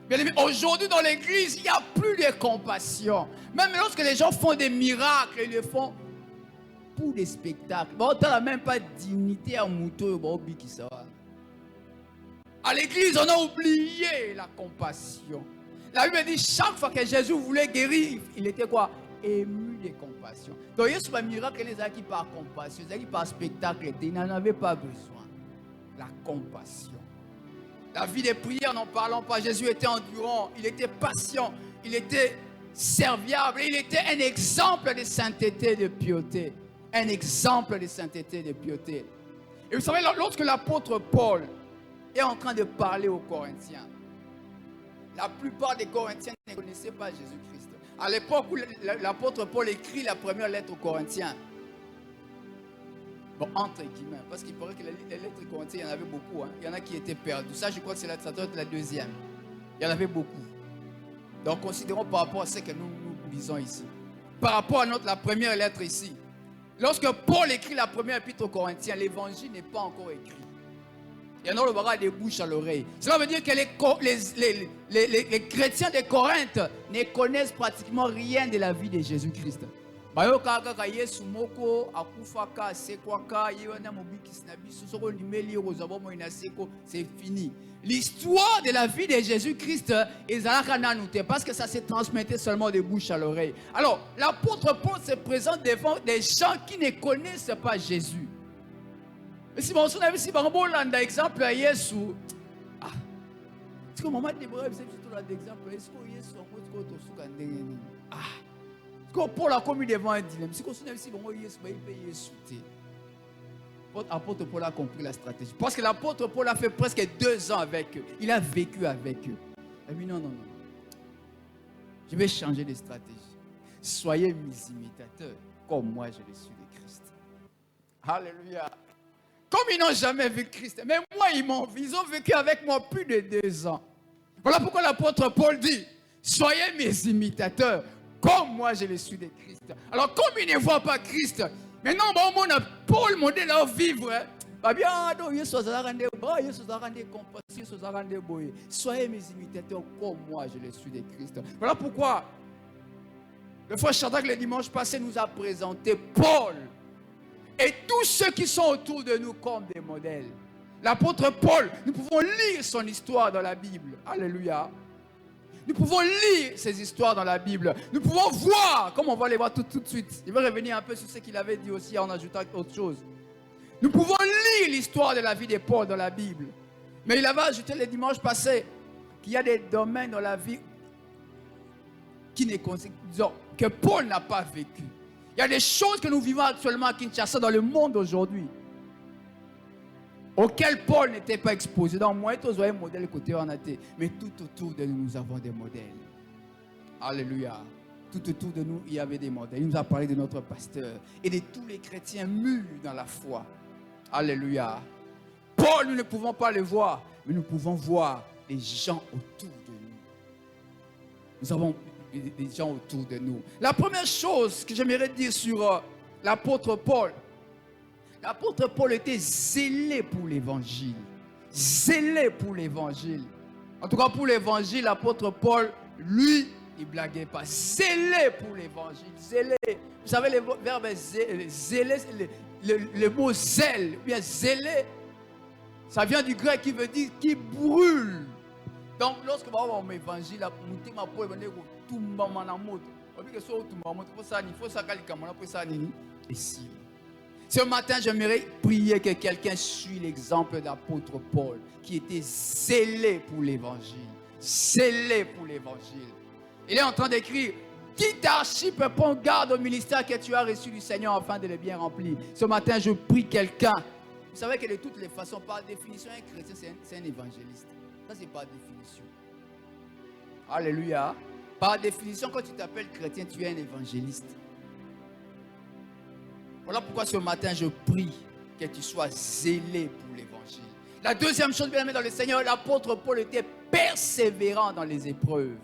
Bien, aujourd'hui dans l'église, il n'y a plus de compassion. Même lorsque les gens font des miracles, ils le font pour des spectacles. Bon, tu n'as même pas de dignité à Mouto. À l'église, on a oublié la compassion. La Bible dit, chaque fois que Jésus voulait guérir, il était quoi? Ému de compassion. Donc, il y a un miracle, les gens qui par compassion, les gens qui par spectacle, ils n'en avaient pas besoin. La compassion. La vie de prière, n'en parlons pas. Jésus était endurant, il était patient, il était serviable, il était un exemple de sainteté et de piété. Un exemple de sainteté et de piété. Et vous savez, lorsque l'apôtre Paul est en train de parler aux Corinthiens, la plupart des Corinthiens ne connaissaient pas Jésus-Christ. À l'époque où l'apôtre Paul écrit la première lettre aux Corinthiens, bon, entre guillemets, parce qu'il paraît que les lettres corinthiennes, il y en avait beaucoup. Hein. Il y en a qui étaient perdues. Ça, je crois que c'est la deuxième. Il y en avait beaucoup. Donc, considérons par rapport à ce que nous lisons ici. Par rapport à la première lettre ici. Lorsque Paul écrit la première épître aux Corinthiens, l'évangile n'est pas encore écrit. Il y en a le bras des bouches à l'oreille. Cela veut dire que les chrétiens de Corinthe ne connaissent pratiquement rien de la vie de Jésus-Christ. C'est fini. L'histoire de la vie de Jésus-Christ est parce que ça s'est transmetté seulement de bouche à l'oreille. Alors, l'apôtre Paul se présente devant des gens qui ne connaissent pas Jésus. Mais si on a vu si on exemple à Jésus, est-ce que maman Déborah c'est plutôt l'exemple, est-ce que Jésus Paul a commis devant un dilemme. Si on a vu si on Jésus, il peut Jésus. L'apôtre Paul a compris la stratégie. Parce que l'apôtre Paul a fait presque 2 ans avec eux. Il a vécu avec eux. Il a dit non. Je vais changer de stratégie. Soyez mes imitateurs, comme moi je le suis de Christ. Alléluia. Comme ils n'ont jamais vu Christ, mais moi ils ont vécu avec moi plus de 2 ans. Voilà pourquoi l'apôtre Paul dit, soyez mes imitateurs, comme moi je le suis de Christ. Alors comme ils ne voient pas Christ, maintenant on a Paul modèle leur vivre. Soyez mes imitateurs comme moi je le suis de Christ. Voilà pourquoi le frère Shadrach le dimanche passé nous a présenté Paul et tous ceux qui sont autour de nous comme des modèles. L'apôtre Paul, nous pouvons lire son histoire dans la Bible. Alléluia. Nous pouvons lire ces histoires dans la Bible. Nous pouvons voir, comme on va les voir tout de suite. Je vais revenir un peu sur ce qu'il avait dit aussi en ajoutant autre chose. Nous pouvons lire l'histoire de la vie de Paul dans la Bible. Mais il avait ajouté le dimanche passé qu'il y a des domaines dans la vie que Paul n'a pas vécu. Il y a des choses que nous vivons actuellement à Kinshasa dans le monde aujourd'hui auxquelles Paul n'était pas exposé. Dans moi, tous voyez modèle côté on a été, mais tout autour de nous, nous avons des modèles. Alléluia. Tout autour de nous, il y avait des modèles. Il nous a parlé de notre pasteur et de tous les chrétiens mûrs dans la foi. Alléluia. Paul, nous ne pouvons pas le voir, mais nous pouvons voir les gens autour de nous. Nous avons des gens autour de nous. La première chose que j'aimerais dire sur l'apôtre Paul était zélé pour l'évangile. Zélé pour l'évangile. En tout cas, pour l'évangile, l'apôtre Paul, lui, il ne blaguait pas. Zélé pour l'évangile. Zélé. Vous savez, le verbe zélé, le mot zèle, ou bien zélé, ça vient du grec qui veut dire qui brûle. Donc, lorsque vous avez un évangile, ce matin, j'aimerais prier que quelqu'un suive l'exemple d'apôtre Paul, qui était zélé pour l'évangile. Zélé pour l'évangile. Il est en train d'écrire, leadership, prends garde au ministère que tu as reçu du Seigneur afin de le bien remplir. Ce matin, je prie quelqu'un. Vous savez que de toutes les façons, par définition, un chrétien, c'est un évangéliste. Ça, c'est par définition. Alléluia. Par définition, quand tu t'appelles chrétien, tu es un évangéliste. Voilà pourquoi ce matin, je prie que tu sois zélé pour l'évangile. La deuxième chose, bien aimé dans le Seigneur, l'apôtre Paul était persévérant dans les épreuves.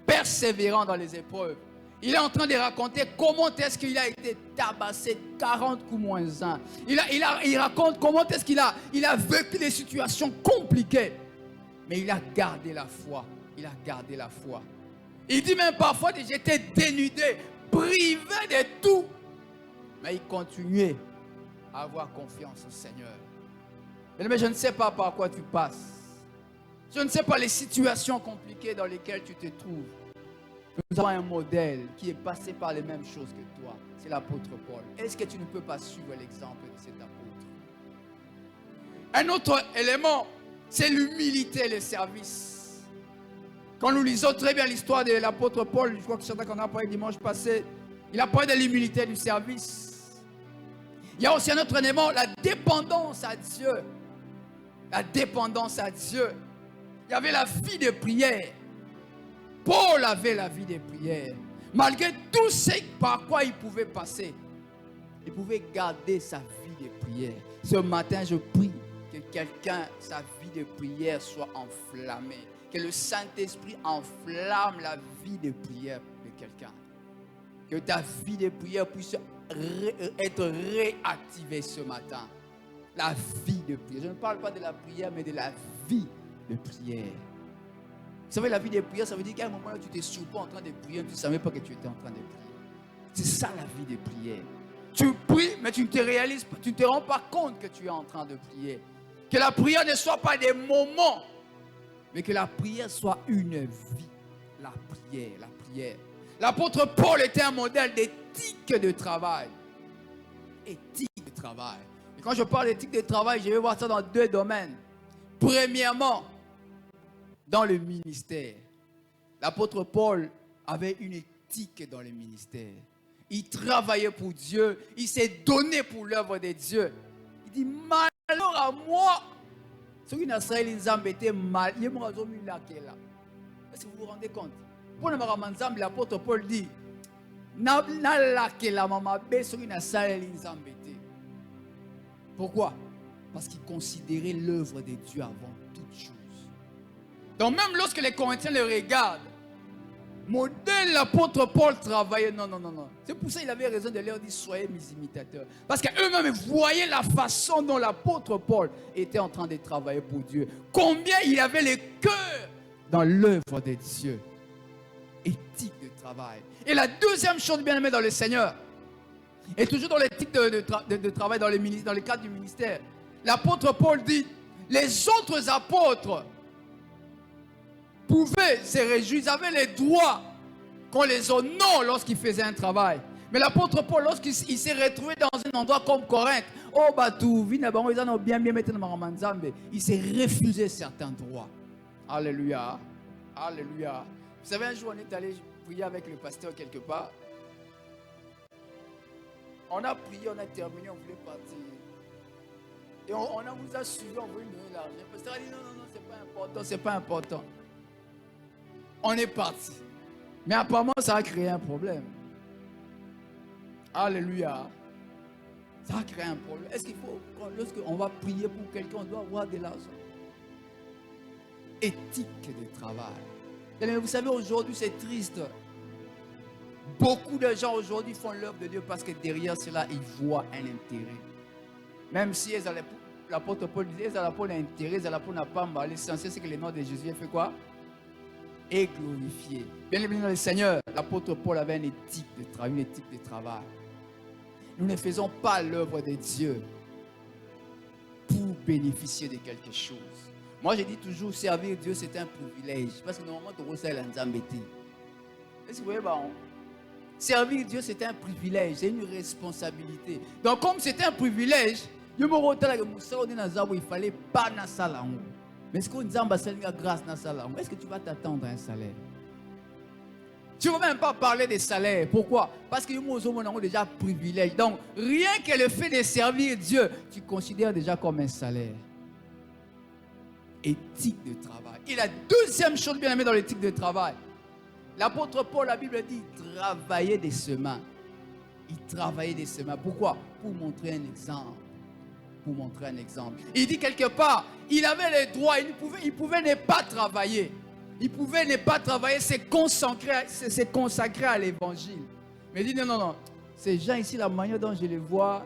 Persévérant dans les épreuves. Il est en train de raconter comment est-ce qu'il a été tabassé 40 coups moins 1. Il raconte comment est-ce qu'il a vécu des situations compliquées. Mais il a gardé la foi. Il a gardé la foi. Il dit même parfois que j'étais dénudé, privé de tout. Mais il continuait à avoir confiance au Seigneur. Mais je ne sais pas par quoi tu passes. Je ne sais pas les situations compliquées dans lesquelles tu te trouves. Nous avons un modèle qui est passé par les mêmes choses que toi. C'est l'apôtre Paul. Est-ce que tu ne peux pas suivre l'exemple de cet apôtre? Un autre élément, c'est l'humilité et le service. Quand nous lisons très bien l'histoire de l'apôtre Paul, je crois que c'est ça qu'on a parlé dimanche passé, il a parlé de l'humilité et du service. Il y a aussi un autre élément, la dépendance à Dieu. La dépendance à Dieu. Il y avait la vie de prière. Paul avait la vie de prière. Malgré tout ce par quoi il pouvait passer, il pouvait garder sa vie de prière. Ce matin, je prie que quelqu'un, sa vie de prière soit enflammée. Que le Saint-Esprit enflamme la vie de prière de quelqu'un. Que ta vie de prière puisse être réactivée ce matin. La vie de prière. Je ne parle pas de la prière, mais de la vie de prière. Vous savez, la vie de prière, ça veut dire qu'à un moment où tu t'es surpris en train de prier, tu ne savais pas que tu étais en train de prier. C'est ça la vie de prière. Tu pries, mais tu ne te réalises pas, tu ne te rends pas compte que tu es en train de prier. Que la prière ne soit pas des moments, mais que la prière soit une vie. La prière, la prière. L'apôtre Paul était un modèle d'éthique de travail. Éthique de travail. Et quand je parle d'éthique de travail, je vais voir ça dans 2 domaines. Premièrement, dans le ministère. L'apôtre Paul avait une éthique dans le ministère. Il travaillait pour Dieu. Il s'est donné pour l'œuvre de Dieu. Il dit, malheur à moi. Ce qui n'a pas été mal, il est mort à là. Est-ce que vous vous rendez compte? Pour le Maramanzam, l'apôtre Paul dit, pourquoi? Parce qu'il considérait l'œuvre de Dieu avant toute chose. Donc même lorsque les Corinthiens le regardent, modèle l'apôtre Paul travaillait. Non. C'est pour ça qu'il avait raison de leur dire soyez mes imitateurs. Parce qu'eux-mêmes voyaient la façon dont l'apôtre Paul était en train de travailler pour Dieu. Combien il avait le cœur dans l'œuvre de Dieu. Éthique de travail. Et la deuxième chose bien aimée dans le Seigneur, et toujours dans l'éthique de travail dans le cadre du ministère, l'apôtre Paul dit, les autres apôtres pouvaient se réjouir, ils avaient les droits qu'on les honore lorsqu'ils faisaient un travail. Mais l'apôtre Paul, lorsqu'il s'est retrouvé dans un endroit comme Corinthe, il s'est refusé certains droits. Alléluia. Alléluia. Vous savez, un jour, on est allé prier avec le pasteur quelque part. On a prié, on a terminé, on voulait partir. Et on vous a suivi, on voulait donner l'argent. Le pasteur a dit non, c'est pas important. On est parti. Mais apparemment, ça a créé un problème. Alléluia. Ça a créé un problème. Est-ce qu'il faut, lorsqu'on va prier pour quelqu'un, on doit avoir de l'argent? Éthique de travail. Mais vous savez, aujourd'hui, c'est triste. Beaucoup de gens aujourd'hui font l'œuvre de Dieu parce que derrière cela, ils voient un intérêt. Même si l'apôtre Paul disait, ils n'ont pas d'intérêt, ils n'ont pas mal. L'essentiel, c'est que le nom de Jésus est fait quoi? Est glorifié. Bien aimé dans le Seigneur, l'apôtre Paul avait une éthique de travail. Nous ne faisons pas l'œuvre de Dieu pour bénéficier de quelque chose. Moi, je dis toujours, servir Dieu, c'est un privilège. Parce que normalement, tu reçois l'anzambété. Est-ce que vous voyez, servir Dieu, c'est un privilège, c'est une responsabilité. Donc, comme c'est un privilège, il fallait pas na salamu. Mais est-ce qu'on dit grâce na salamu? Est-ce que tu vas t'attendre à un salaire? Tu ne veux même pas parler des salaires. Pourquoi? Parce que nous avons déjà privilège. Donc, rien que le fait de servir Dieu, tu considères déjà comme un salaire. Éthique de travail. Et la deuxième chose bien aimée dans l'éthique de travail, l'apôtre Paul, la Bible dit, travailler des semaines. Il travaillait des semaines. Pourquoi? Pour montrer un exemple. Il dit quelque part, il avait les droits, il pouvait ne pas travailler. Il pouvait ne pas travailler, se consacrer à l'évangile. Mais il dit non. Ces gens ici, la manière dont je les vois,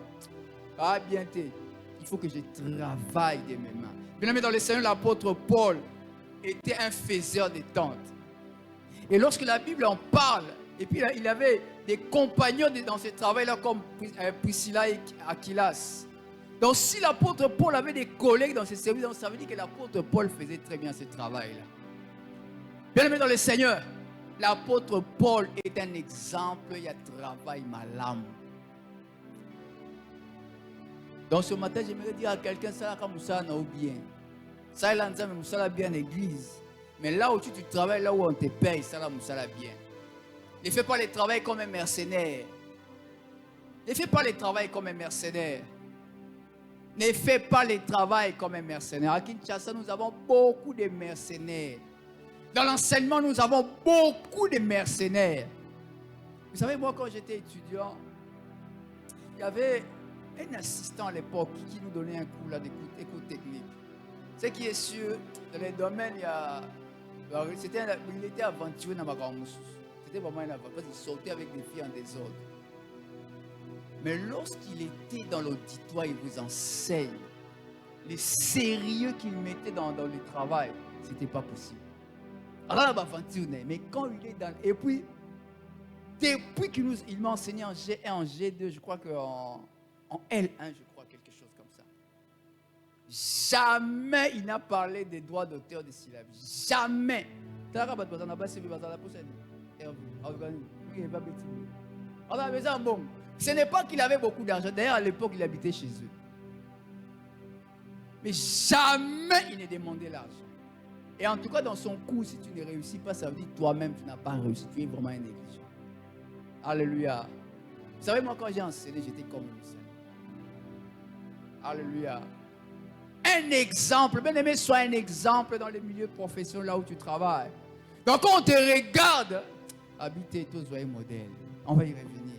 il faut que je travaille de mes mains. Bien aimé dans le Seigneur, l'apôtre Paul était un faiseur de tentes. Et lorsque la Bible en parle, et puis il avait des compagnons dans ce travail-là comme Priscilla et Aquilas. Donc si l'apôtre Paul avait des collègues dans ce service, ça veut dire que l'apôtre Paul faisait très bien ce travail-là. Bien aimé dans le Seigneur, l'apôtre Paul est un exemple, il y a travail malam. Donc ce matin, j'aimerais dire à quelqu'un, ça comme ça n'a bien. Ça là bien l'église. Mais là où tu travailles, là où on te paye, ça là bien. Ne fais pas le travail comme un mercenaire. Ne fais pas le travail comme un mercenaire. Ne fais pas le travail comme un mercenaire. À Kinshasa, nous avons beaucoup de mercenaires. Dans l'enseignement, nous avons beaucoup de mercenaires. Vous savez, moi, quand j'étais étudiant, il y avait un assistant à l'époque qui nous donnait un cours d'écoute technique. Ce qui est sûr, dans les domaines, il était aventureux dans ma grande mousse. C'était vraiment une aventure, parce qu'il sortait avec des filles en désordre. Mais lorsqu'il était dans l'auditoire, il vous enseigne. Le sérieux qu'il mettait dans le travail, ce n'était pas possible. Alors, mais quand il est dans... Et puis, depuis qu'il m'a enseigné en G1, en G2, je crois qu'en L1, je crois, quelque chose comme ça. Jamais il n'a parlé des droits d'auteur de syllabes. Jamais. Ce n'est pas qu'il avait beaucoup d'argent. D'ailleurs, à l'époque, il habitait chez eux. Mais jamais il ne demandait l'argent. Et en tout cas, dans son cours, si tu ne réussis pas, ça veut dire que toi-même, tu n'as pas réussi. Tu es vraiment un négligent. Alléluia. Vous savez, moi, quand j'ai enseigné, j'étais comme une seule. Alléluia. Un exemple, bien aimé, sois un exemple dans les milieux professionnels là où tu travailles. Donc quand on te regarde, habitez tous les modèles. On va y revenir.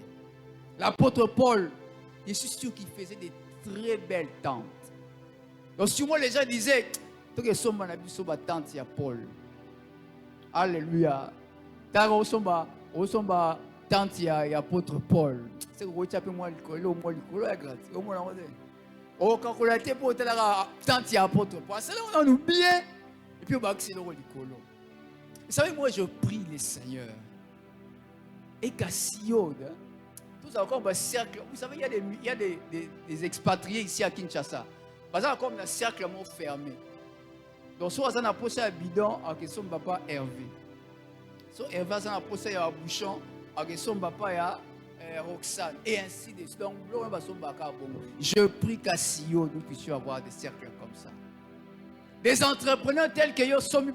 L'apôtre Paul, je suis sûr qu'il faisait des très belles tentes. Donc souvent les gens disaient, tant que sommes en habit sur ma tente, il y a Paul. Alléluia. Tant que sommes tente, il y a l'apôtre Paul. C'est que vous avez moi le gratuit. Oh, quand on a été pour la tante, il y a l'apôtre Paul. C'est là où on oublie. Et puis on va accélérer le colo. Vous savez, moi je prie le Seigneur. Et Cassio, tout ça comme un cercle. Vous savez, il y a des expatriés ici à Kinshasa. Parce que comme un cercle fermé. Donc, soit on a posé un bidon à son papa Hervé. Soit Hervé a posé un bouchon à son papa Roxane. Et ainsi de suite. Donc, je prie Cassio, nous puissions avoir des cercles comme ça. Des entrepreneurs tels que Yosomi.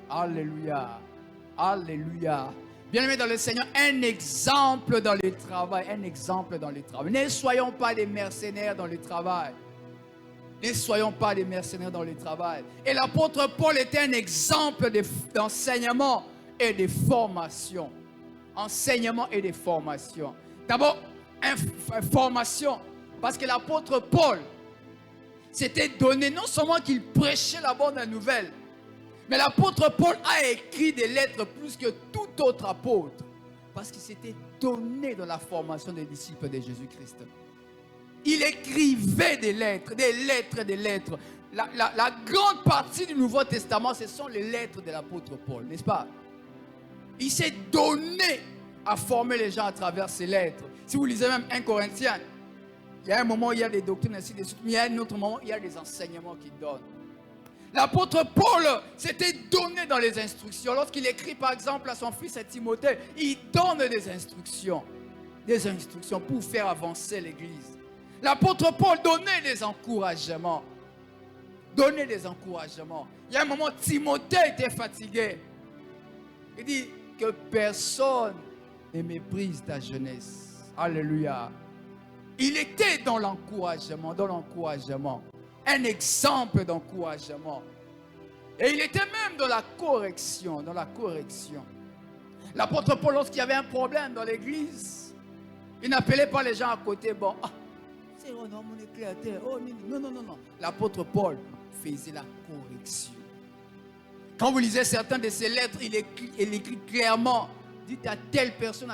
Alléluia. Alléluia. Bien-aimés dans le Seigneur, un exemple dans le travail. Un exemple dans le travail. Ne soyons pas des mercenaires dans le travail. Ne soyons pas des mercenaires dans le travail. Et l'apôtre Paul était un exemple d'enseignement et de formation. Enseignement et de formation. D'abord, formation. Parce que l'apôtre Paul s'était donné, non seulement qu'il prêchait la bonne nouvelle, mais l'apôtre Paul a écrit des lettres plus que tout autre apôtre. Parce qu'il s'était donné dans la formation des disciples de Jésus-Christ. Il écrivait des lettres. La grande partie du Nouveau Testament, ce sont les lettres de l'apôtre Paul, n'est-ce pas? Il s'est donné à former les gens à travers ces lettres. Si vous lisez même 1 Corinthiens, il y a un moment où il y a des doctrines ainsi de suite, mais il y a un autre moment où il y a des enseignements qu'il donne. L'apôtre Paul s'était donné dans les instructions. Lorsqu'il écrit par exemple à son fils Timothée, il donne des instructions pour faire avancer l'Église. L'apôtre Paul donnait des encouragements. Il y a un moment, Timothée était fatigué. Il dit que personne ne méprise ta jeunesse. Alléluia. Il était dans l'encouragement. Un exemple d'encouragement. Et il était même dans la correction. L'apôtre Paul, lorsqu'il y avait un problème dans l'église, il n'appelait pas les gens à côté. Bon, c'est mon éclateur. Oh, non. L'apôtre Paul faisait la correction. Quand vous lisez certaines de ses lettres, il écrit clairement, dites à telle personne,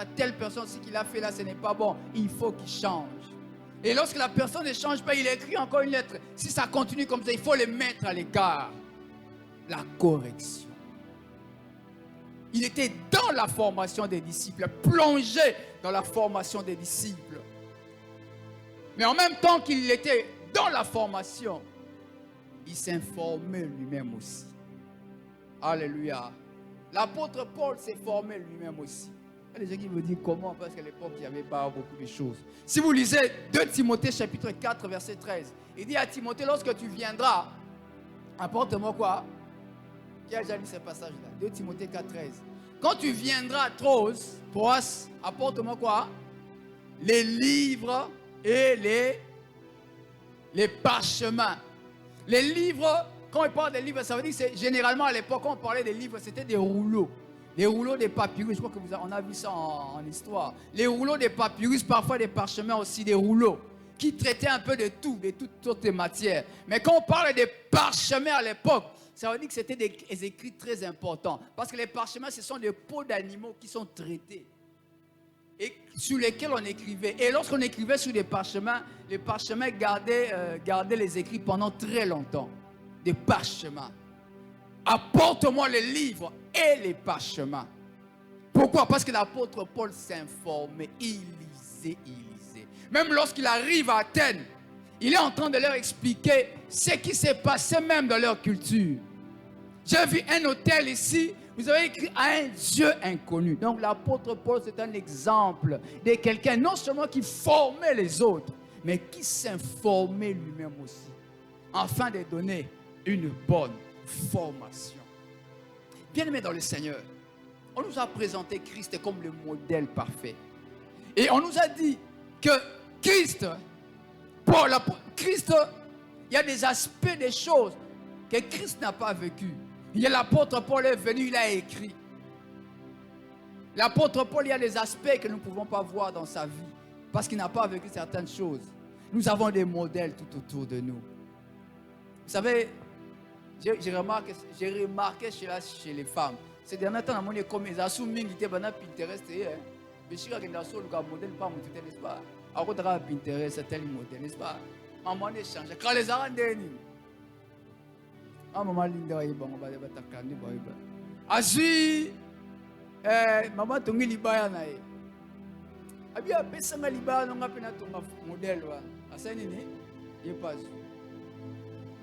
ce qu'il a fait là, ce n'est pas bon. Il faut qu'il change. Et lorsque la personne ne change pas, il écrit encore une lettre. Si ça continue comme ça, il faut les mettre à l'écart. La correction. Il était dans la formation des disciples, plongé dans la formation des disciples. Mais en même temps qu'il était dans la formation, il s'informait lui-même aussi. Alléluia. L'apôtre Paul s'est formé lui-même aussi. Il y a des gens qui me disent comment, parce qu'à l'époque, il n'y avait pas beaucoup de choses. Si vous lisez 2 Timothée chapitre 4, verset 13, il dit à Timothée, lorsque tu viendras, apporte-moi quoi? Qui a déjà lu ce passage-là? 2 Timothée 4, 13. Quand tu viendras, Troas, apporte-moi quoi? Les livres et les parchemins. Les livres, quand on parle des livres, ça veut dire que c'est généralement à l'époque, quand on parlait des livres, c'était des rouleaux. Les rouleaux de papyrus, je crois qu'on a vu ça en histoire. Les rouleaux de papyrus, parfois des parchemins aussi, des rouleaux qui traitaient un peu de tout, de toutes les matières. Mais quand on parle des parchemins à l'époque, ça veut dire que c'était des écrits très importants. Parce que les parchemins, ce sont des peaux d'animaux qui sont traités et sur lesquels on écrivait. Et lorsqu'on écrivait sur des parchemins, les parchemins gardaient les écrits pendant très longtemps. Des parchemins. Apporte-moi les livres et les parchemins. Pourquoi? Parce que l'apôtre Paul s'informait, il lisait. Même lorsqu'il arrive à Athènes, il est en train de leur expliquer ce qui s'est passé même dans leur culture. J'ai vu un hôtel ici, vous avez écrit à un Dieu inconnu. Donc l'apôtre Paul, c'est un exemple de quelqu'un non seulement qui formait les autres, mais qui s'informait lui-même aussi, afin de donner une bonne formation. Bien-aimés dans le Seigneur, on nous a présenté Christ comme le modèle parfait. Et on nous a dit que Christ Paul, Christ, il y a des aspects des choses que Christ n'a pas vécu. Il y a l'apôtre Paul est venu, il a écrit. L'apôtre Paul, il y a des aspects que nous ne pouvons pas voir dans sa vie parce qu'il n'a pas vécu certaines choses. Nous avons des modèles tout autour de nous. Vous savez, j'ai remarqué chez les femmes. Ces derniers temps, on est comme les assumés qui étaient Pinterest. Mais je suis un modèle, pas mon tuteur, n'est-ce pas? Alors, on a Pinterest, c'est tel modèle, n'est-ce pas? Maman échange. Quand les arènes déni. Ah, maman Linda, il va t'accaner. Azui, maman tongi libaya na ye. Abi a pesanga libaya non ngapena tonga modèle wa. Asani ni, il pas.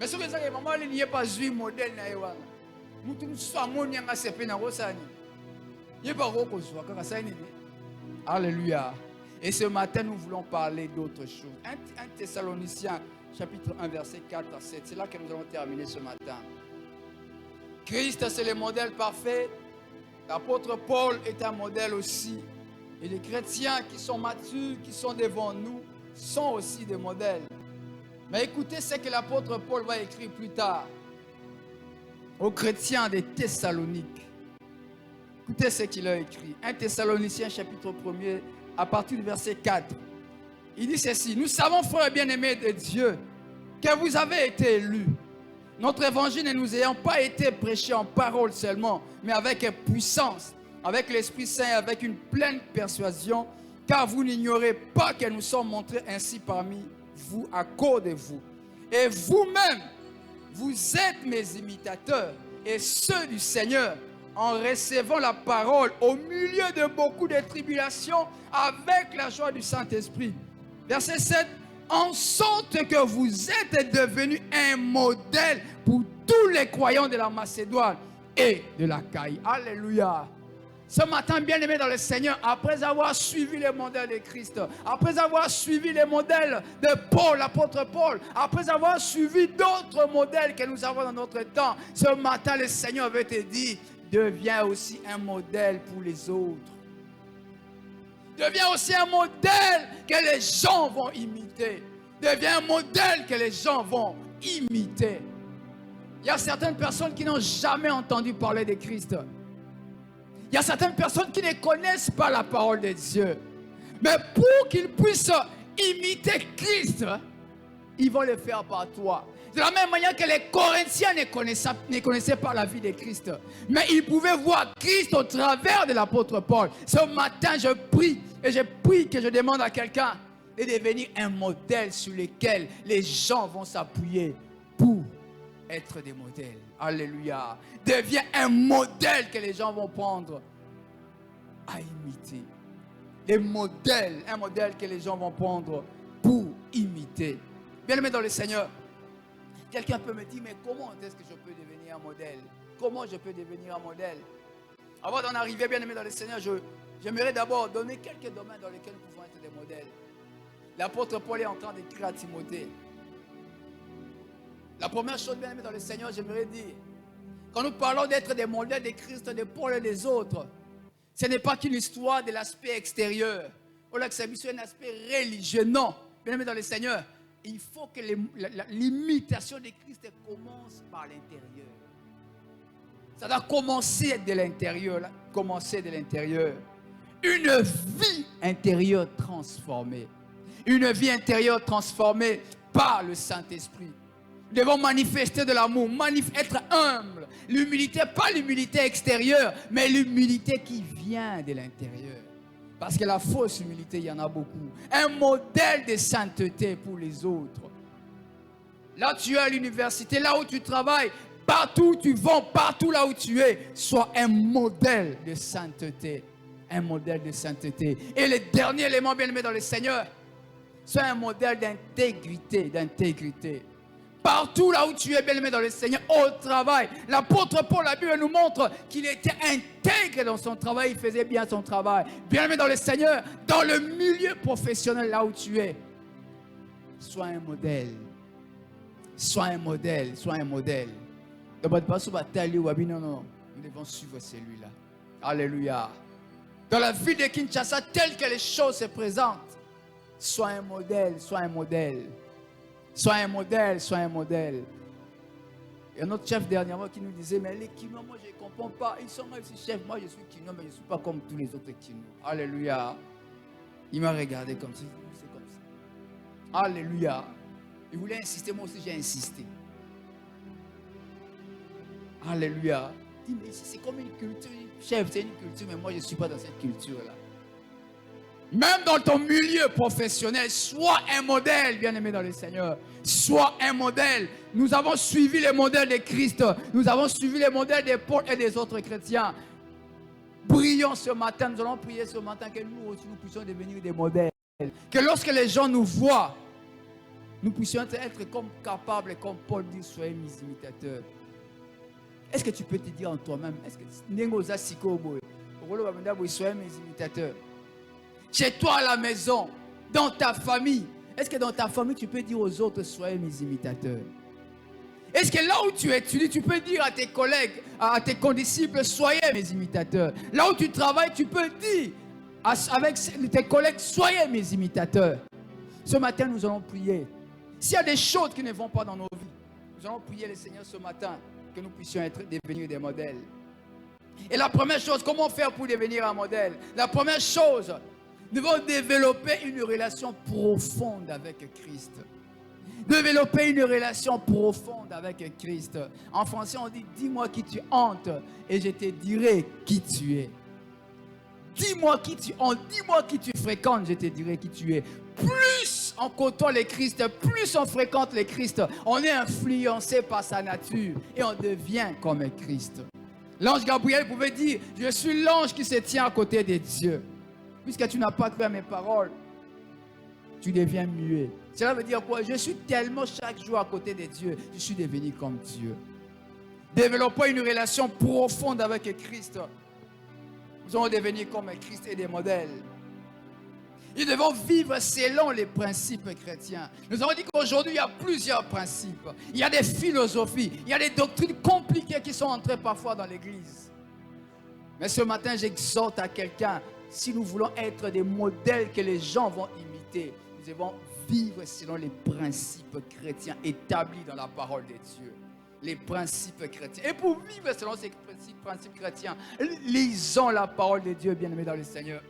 Mais ce que ça que maman il n'y a pas eu modèle na ye wa. Mutu so amoni nga sepe na rosani. Il pas roko so kaka asani ni. Alléluia. Et ce matin, nous voulons parler d'autre chose. 1 Thessaloniciens, chapitre 1, verset 4 à 7. C'est là que nous allons terminer ce matin. Christ, c'est le modèle parfait. L'apôtre Paul est un modèle aussi. Et les chrétiens qui sont matures, qui sont devant nous, sont aussi des modèles. Mais écoutez ce que l'apôtre Paul va écrire plus tard aux chrétiens des Thessaloniques. Écoutez ce qu'il a écrit. 1 Thessaloniciens, chapitre 1er, à partir du verset 4. Il dit ceci: nous savons, frères bien-aimés de Dieu, que vous avez été élus. Notre évangile ne nous ayant pas été prêché en parole seulement, mais avec puissance, avec l'Esprit Saint, avec une pleine persuasion, car vous n'ignorez pas que nous sommes montrés ainsi parmi vous à cause de vous. Et vous-même, vous êtes mes imitateurs et ceux du Seigneur, en recevant la parole au milieu de beaucoup de tribulations avec la joie du Saint-Esprit. Verset 7. En sorte que vous êtes devenus un modèle pour tous les croyants de la Macédoine et de l'Achaïe. Alléluia. Ce matin, bien-aimés dans le Seigneur, après avoir suivi les modèles de Christ, après avoir suivi les modèles de Paul, l'apôtre Paul, après avoir suivi d'autres modèles que nous avons dans notre temps, ce matin, le Seigneur veut te dire: deviens aussi un modèle pour les autres. Deviens aussi un modèle que les gens vont imiter. Deviens un modèle que les gens vont imiter. Il y a certaines personnes qui n'ont jamais entendu parler de Christ. Il y a certaines personnes qui ne connaissent pas la parole de Dieu. Mais pour qu'ils puissent imiter Christ, ils vont le faire par toi. De la même manière que les Corinthiens ne connaissaient pas la vie de Christ. Mais ils pouvaient voir Christ au travers de l'apôtre Paul. Ce matin, je prie que je demande à quelqu'un de devenir un modèle sur lequel les gens vont s'appuyer pour être des modèles. Alléluia. Deviens un modèle que les gens vont prendre à imiter. Un modèle que les gens vont prendre pour imiter. Bien-aimés dans le Seigneur, quelqu'un peut me dire: mais comment est-ce que je peux devenir un modèle? Comment je peux devenir un modèle? Avant d'en arriver, bien-aimés dans le Seigneur, j'aimerais d'abord donner quelques domaines dans lesquels nous pouvons être des modèles. L'apôtre Paul est en train d'écrire à Timothée. La première chose, bien-aimés dans le Seigneur, j'aimerais dire, quand nous parlons d'être des modèles de Christ, de Paul et des autres, ce n'est pas qu'une histoire de l'aspect extérieur. On a que c'est un aspect religieux. Non, bien-aimés dans le Seigneur, il faut que l'imitation de Christ commence par l'intérieur. Ça doit commencer de l'intérieur. Commencer de l'intérieur. Une vie intérieure transformée. Une vie intérieure transformée par le Saint-Esprit. Nous devons manifester de l'amour, être humble. L'humilité, pas l'humilité extérieure, mais l'humilité qui vient de l'intérieur. Parce que la fausse humilité, il y en a beaucoup. Un modèle de sainteté pour les autres. Là, tu es à l'université, là où tu travailles, partout où tu vas, partout là où tu es, sois un modèle de sainteté. Un modèle de sainteté. Et le dernier élément, bien aimé dans le Seigneur, sois un modèle d'intégrité. Partout là où tu es, bien aimé dans le Seigneur, au travail. L'apôtre Paul, la Bible nous montre qu'il était intègre dans son travail, il faisait bien son travail. Bien aimé dans le Seigneur, dans le milieu professionnel là où tu es, sois un modèle. Sois un modèle, sois un modèle. Non, nous devons suivre celui-là. Alléluia. Dans la vie de Kinshasa, telle que les choses se présentent, sois un modèle, sois un modèle. Sois un modèle, sois un modèle. Il y a notre chef dernièrement qui nous disait, mais les Kinois, moi je ne comprends pas. Ils sont aussi chefs. Moi je suis Kinois, mais je ne suis pas comme tous les autres Kinois. Alléluia. Il m'a regardé comme ça. C'est comme ça. Alléluia. Il voulait insister, moi aussi j'ai insisté. Alléluia. Il dit, mais c'est comme une culture. Chef, c'est une culture, mais moi je ne suis pas dans cette culture-là. Même dans ton milieu professionnel, sois un modèle, bien-aimé dans le Seigneur. Sois un modèle. Nous avons suivi les modèles de Christ. Nous avons suivi les modèles des Paul et des autres chrétiens. Prions ce matin, nous allons prier ce matin que nous aussi nous puissions devenir des modèles. Que lorsque les gens nous voient, nous puissions être comme capables, comme Paul dit, soyez mes imitateurs. Est-ce que tu peux te dire en toi-même, est-ce que soyez mes imitateurs? Chez toi à la maison, dans ta famille, est-ce que dans ta famille tu peux dire aux autres, soyez mes imitateurs? Est-ce que là où tu étudies, tu peux dire à tes collègues, à tes condisciples, soyez mes imitateurs? Là où tu travailles, tu peux dire avec tes collègues, soyez mes imitateurs. Ce matin, nous allons prier. S'il y a des choses qui ne vont pas dans nos vies, nous allons prier le Seigneur ce matin, que nous puissions devenir des modèles. Et la première chose, comment faire pour devenir un modèle? La première chose, nous devons développer une relation profonde avec Christ. Développer une relation profonde avec Christ. En français, on dit, dis-moi qui tu hantes et je te dirai qui tu es. Dis-moi qui tu hantes, dis-moi qui tu fréquentes, je te dirai qui tu es. Plus on côtoie le Christ, plus on fréquente le Christ, on est influencé par sa nature et on devient comme Christ. L'ange Gabriel pouvait dire, je suis l'ange qui se tient à côté de Dieu. Puisque tu n'as pas cru à mes paroles, tu deviens muet. Cela veut dire quoi? Je suis tellement chaque jour à côté de Dieu, je suis devenu comme Dieu. Développons une relation profonde avec Christ. Nous allons devenir comme Christ et des modèles. Nous devons vivre selon les principes chrétiens. Nous avons dit qu'aujourd'hui, il y a plusieurs principes. Il y a des philosophies, il y a des doctrines compliquées qui sont entrées parfois dans l'Église. Mais ce matin, j'exhorte à quelqu'un, si nous voulons être des modèles que les gens vont imiter, nous devons vivre selon les principes chrétiens établis dans la parole de Dieu. Les principes chrétiens. Et pour vivre selon ces principes chrétiens, lisons la parole de Dieu, bien-aimés dans le Seigneur.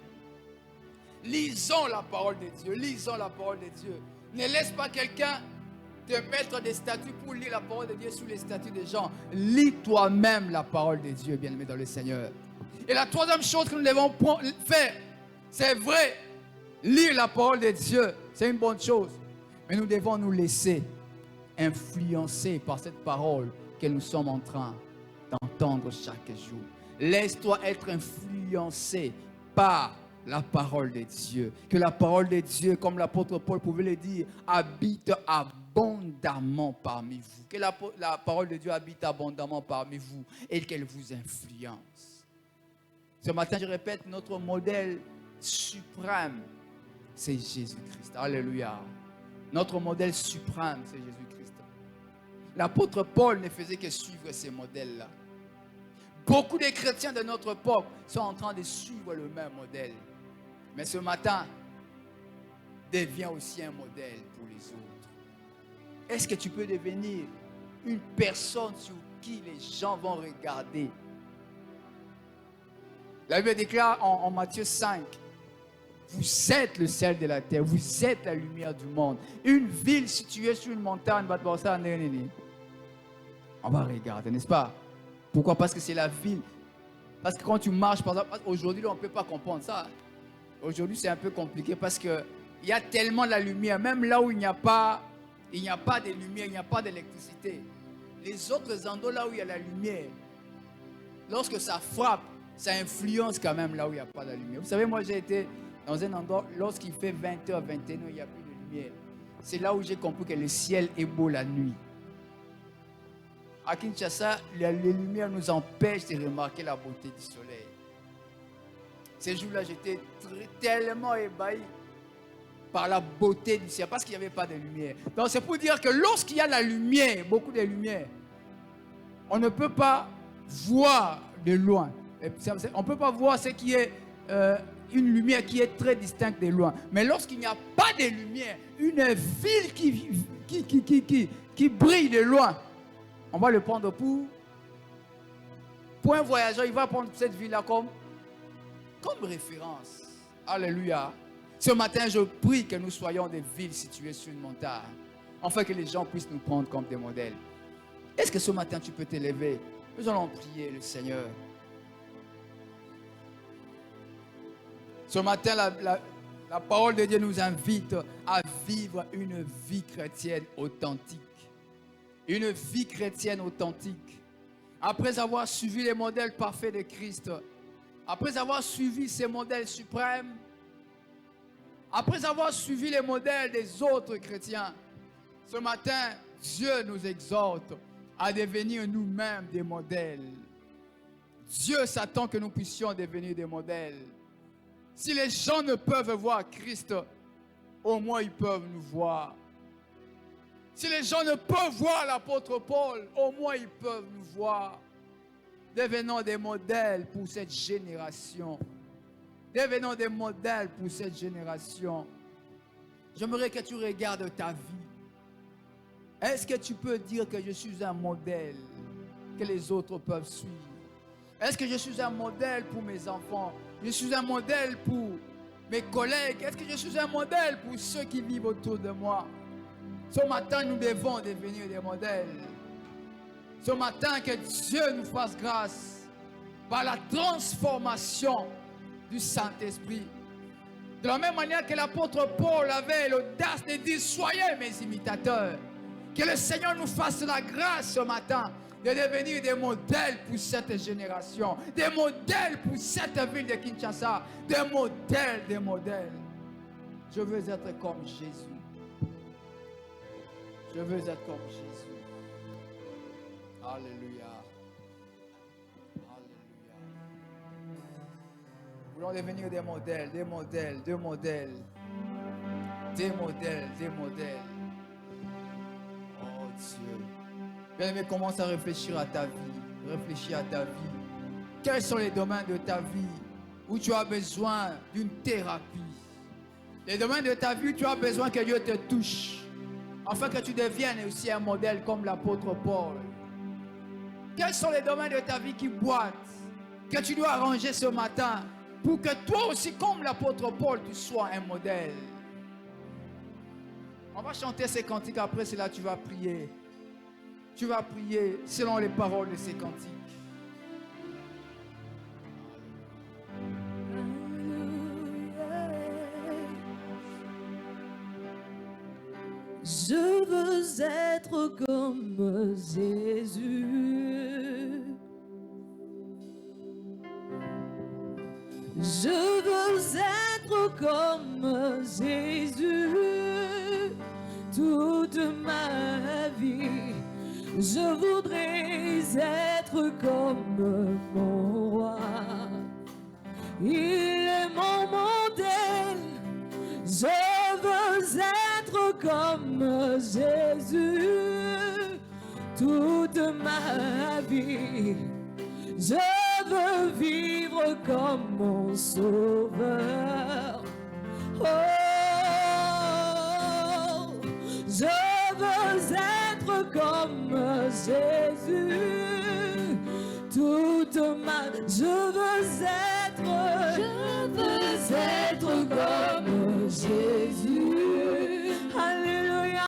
Lisons la parole de Dieu. Lisons la parole de Dieu. Ne laisse pas quelqu'un te mettre des statuts pour lire la parole de Dieu sous les statuts des gens. Lis toi-même la parole de Dieu, bien-aimés dans le Seigneur. Et la troisième chose que nous devons faire, c'est vrai, lire la parole de Dieu, c'est une bonne chose. Mais nous devons nous laisser influencer par cette parole que nous sommes en train d'entendre chaque jour. Laisse-toi être influencé par la parole de Dieu. Que la parole de Dieu, comme l'apôtre Paul pouvait le dire, habite abondamment parmi vous. Que la parole de Dieu habite abondamment parmi vous et qu'elle vous influence. Ce matin, je répète, notre modèle suprême, c'est Jésus-Christ. Alléluia. Notre modèle suprême, c'est Jésus-Christ. L'apôtre Paul ne faisait que suivre ces modèles-là. Beaucoup de chrétiens de notre époque sont en train de suivre le même modèle. Mais ce matin, deviens aussi un modèle pour les autres. Est-ce que tu peux devenir une personne sur qui les gens vont regarder? La Bible déclare en Matthieu 5, vous êtes le sel de la terre, vous êtes la lumière du monde. Une ville située sur une montagne, on va regarder, n'est-ce pas? Pourquoi? Parce que c'est la ville. Parce que quand tu marches, par exemple, aujourd'hui, on ne peut pas comprendre ça. Aujourd'hui, c'est un peu compliqué parce qu'il y a tellement de la lumière, même là où il n'y a pas de lumière, il n'y a pas d'électricité. Les autres endroits là où il y a la lumière, lorsque ça frappe, ça influence quand même là où il n'y a pas de lumière. Vous savez, moi j'ai été dans un endroit, lorsqu'il fait 20h, 21h, il n'y a plus de lumière. C'est là où j'ai compris que le ciel est beau la nuit. À Kinshasa, les lumières nous empêchent de remarquer la beauté du soleil. Ces jours-là, j'étais tellement ébahi par la beauté du ciel, parce qu'il n'y avait pas de lumière. Donc c'est pour dire que lorsqu'il y a la lumière, beaucoup de lumière, on ne peut pas voir de loin. On ne peut pas voir ce qui est une lumière qui est très distincte de loin. Mais lorsqu'il n'y a pas de lumière, une ville qui brille de loin, on va le prendre pour un voyageur. Il va prendre cette ville-là comme référence. Alléluia. Ce matin, je prie que nous soyons des villes situées sur une montagne, afin que les gens puissent nous prendre comme des modèles. Est-ce que ce matin, tu peux t'élever? Nous allons prier le Seigneur. Ce matin, la parole de Dieu nous invite à vivre une vie chrétienne authentique. Une vie chrétienne authentique. Après avoir suivi les modèles parfaits de Christ, après avoir suivi ces modèles suprêmes, après avoir suivi les modèles des autres chrétiens, ce matin, Dieu nous exhorte à devenir nous-mêmes des modèles. Dieu s'attend que nous puissions devenir des modèles. Si les gens ne peuvent voir Christ, au moins ils peuvent nous voir. Si les gens ne peuvent voir l'apôtre Paul, au moins ils peuvent nous voir. Devenons des modèles pour cette génération. Devenons des modèles pour cette génération. J'aimerais que tu regardes ta vie. Est-ce que tu peux dire que je suis un modèle que les autres peuvent suivre? Est-ce que je suis un modèle pour mes enfants? Je suis un modèle pour mes collègues. Est-ce que je suis un modèle pour ceux qui vivent autour de moi? Ce matin, nous devons devenir des modèles. Ce matin, que Dieu nous fasse grâce par la transformation du Saint-Esprit. De la même manière que l'apôtre Paul avait l'audace de dire « Soyez mes imitateurs ». Que le Seigneur nous fasse la grâce ce matin de devenir des modèles pour cette génération, des modèles pour cette ville de Kinshasa, des modèles. Je veux être comme Jésus. Je veux être comme Jésus. Alléluia. Alléluia. Nous voulons devenir des modèles. Oh Dieu. Bien-aimé, commence à réfléchir à ta vie. Réfléchis à ta vie. Quels sont les domaines de ta vie où tu as besoin d'une thérapie? Les domaines de ta vie où tu as besoin que Dieu te touche, afin que tu deviennes aussi un modèle comme l'apôtre Paul. Quels sont les domaines de ta vie qui boitent, que tu dois arranger ce matin, pour que toi aussi, comme l'apôtre Paul, tu sois un modèle? On va chanter ces cantiques, après cela tu vas prier. Tu vas prier selon les paroles de ces cantiques. Je veux être comme Jésus. Je veux être comme Jésus toute ma vie. Je voudrais être comme mon roi. Il est mon modèle. Je veux être comme Jésus toute ma vie. Je veux vivre comme mon sauveur. Oh, je veux être comme Jésus toute ma vie. Je veux être